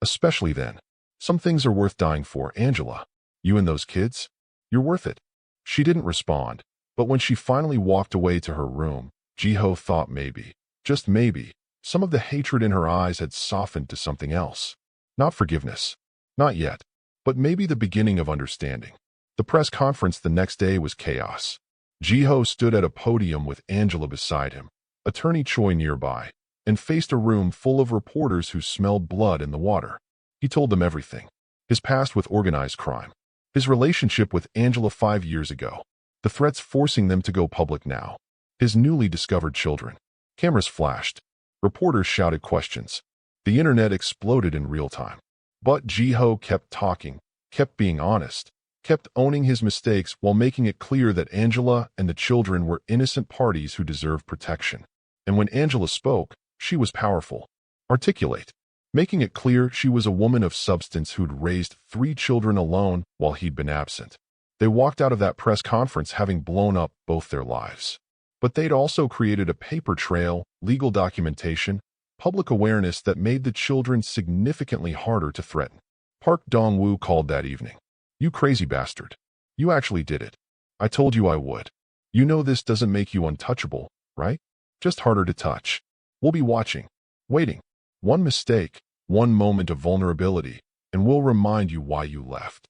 Especially then. Some things are worth dying for, Angela. You and those kids? You're worth it. She didn't respond, but when she finally walked away to her room, Jiho thought maybe, just maybe, some of the hatred in her eyes had softened to something else. Not forgiveness. Not yet. But maybe the beginning of understanding. The press conference the next day was chaos. Jiho stood at a podium with Angela beside him, Attorney Choi nearby, and faced a room full of reporters who smelled blood in the water. He told them everything. His past with organized crime. His relationship with Angela 5 years ago. The threats forcing them to go public now. His newly discovered children. Cameras flashed. Reporters shouted questions. The internet exploded in real time. But Jiho kept talking, kept being honest, kept owning his mistakes while making it clear that Angela and the children were innocent parties who deserved protection. And when Angela spoke, she was powerful, articulate, making it clear she was a woman of substance who'd raised 3 children alone while he'd been absent. They walked out of that press conference having blown up both their lives. But they'd also created a paper trail, legal documentation, public awareness that made the children significantly harder to threaten. Park Dong-woo called that evening. You crazy bastard. You actually did it. I told you I would. You know this doesn't make you untouchable, right? Just harder to touch. We'll be watching. Waiting. One mistake, one moment of vulnerability, and we'll remind you why you left.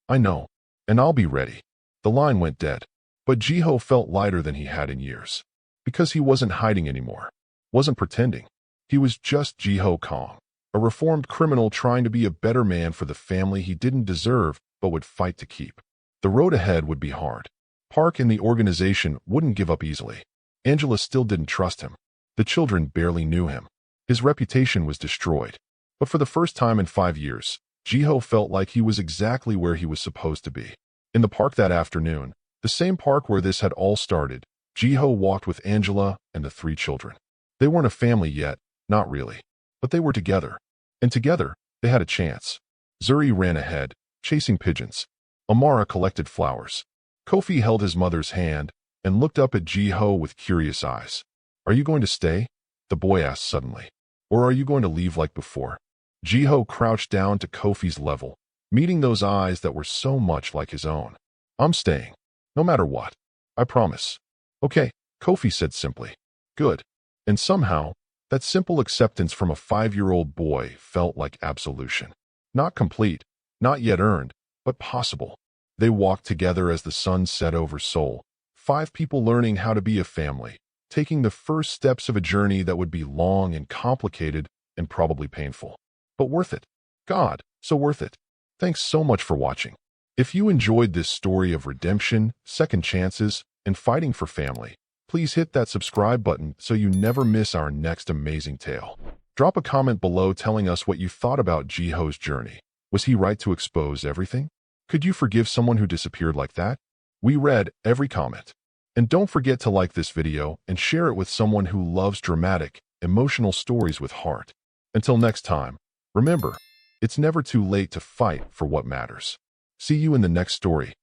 I know. And I'll be ready. The line went dead. But Jiho felt lighter than he had in years. Because he wasn't hiding anymore. Wasn't pretending. He was just Jiho Kong, a reformed criminal trying to be a better man for the family he didn't deserve but would fight to keep. The road ahead would be hard. Park and the organization wouldn't give up easily. Angela still didn't trust him. The children barely knew him. His reputation was destroyed. But for the first time in 5 years, Jiho felt like he was exactly where he was supposed to be. In the park that afternoon, the same park where this had all started, Jiho walked with Angela and the 3 children. They weren't a family yet, not really. But they were together. And together, they had a chance. Zuri ran ahead, chasing pigeons. Amara collected flowers. Kofi held his mother's hand and looked up at Jiho with curious eyes. Are you going to stay? The boy asked suddenly. Or are you going to leave like before? Jiho crouched down to Kofi's level, meeting those eyes that were so much like his own. I'm staying. No matter what. I promise. Okay, Kofi said simply. Good. And somehow, that simple acceptance from a 5-year-old boy felt like absolution. Not complete, not yet earned, but possible. They walked together as the sun set over Seoul, 5 people learning how to be a family, taking the first steps of a journey that would be long and complicated and probably painful. But worth it. God, so worth it. Thanks so much for watching. If you enjoyed this story of redemption, second chances, and fighting for family, please hit that subscribe button so you never miss our next amazing tale. Drop a comment below telling us what you thought about Jiho's journey. Was he right to expose everything? Could you forgive someone who disappeared like that? We read every comment. And don't forget to like this video and share it with someone who loves dramatic, emotional stories with heart. Until next time, remember, it's never too late to fight for what matters. See you in the next story.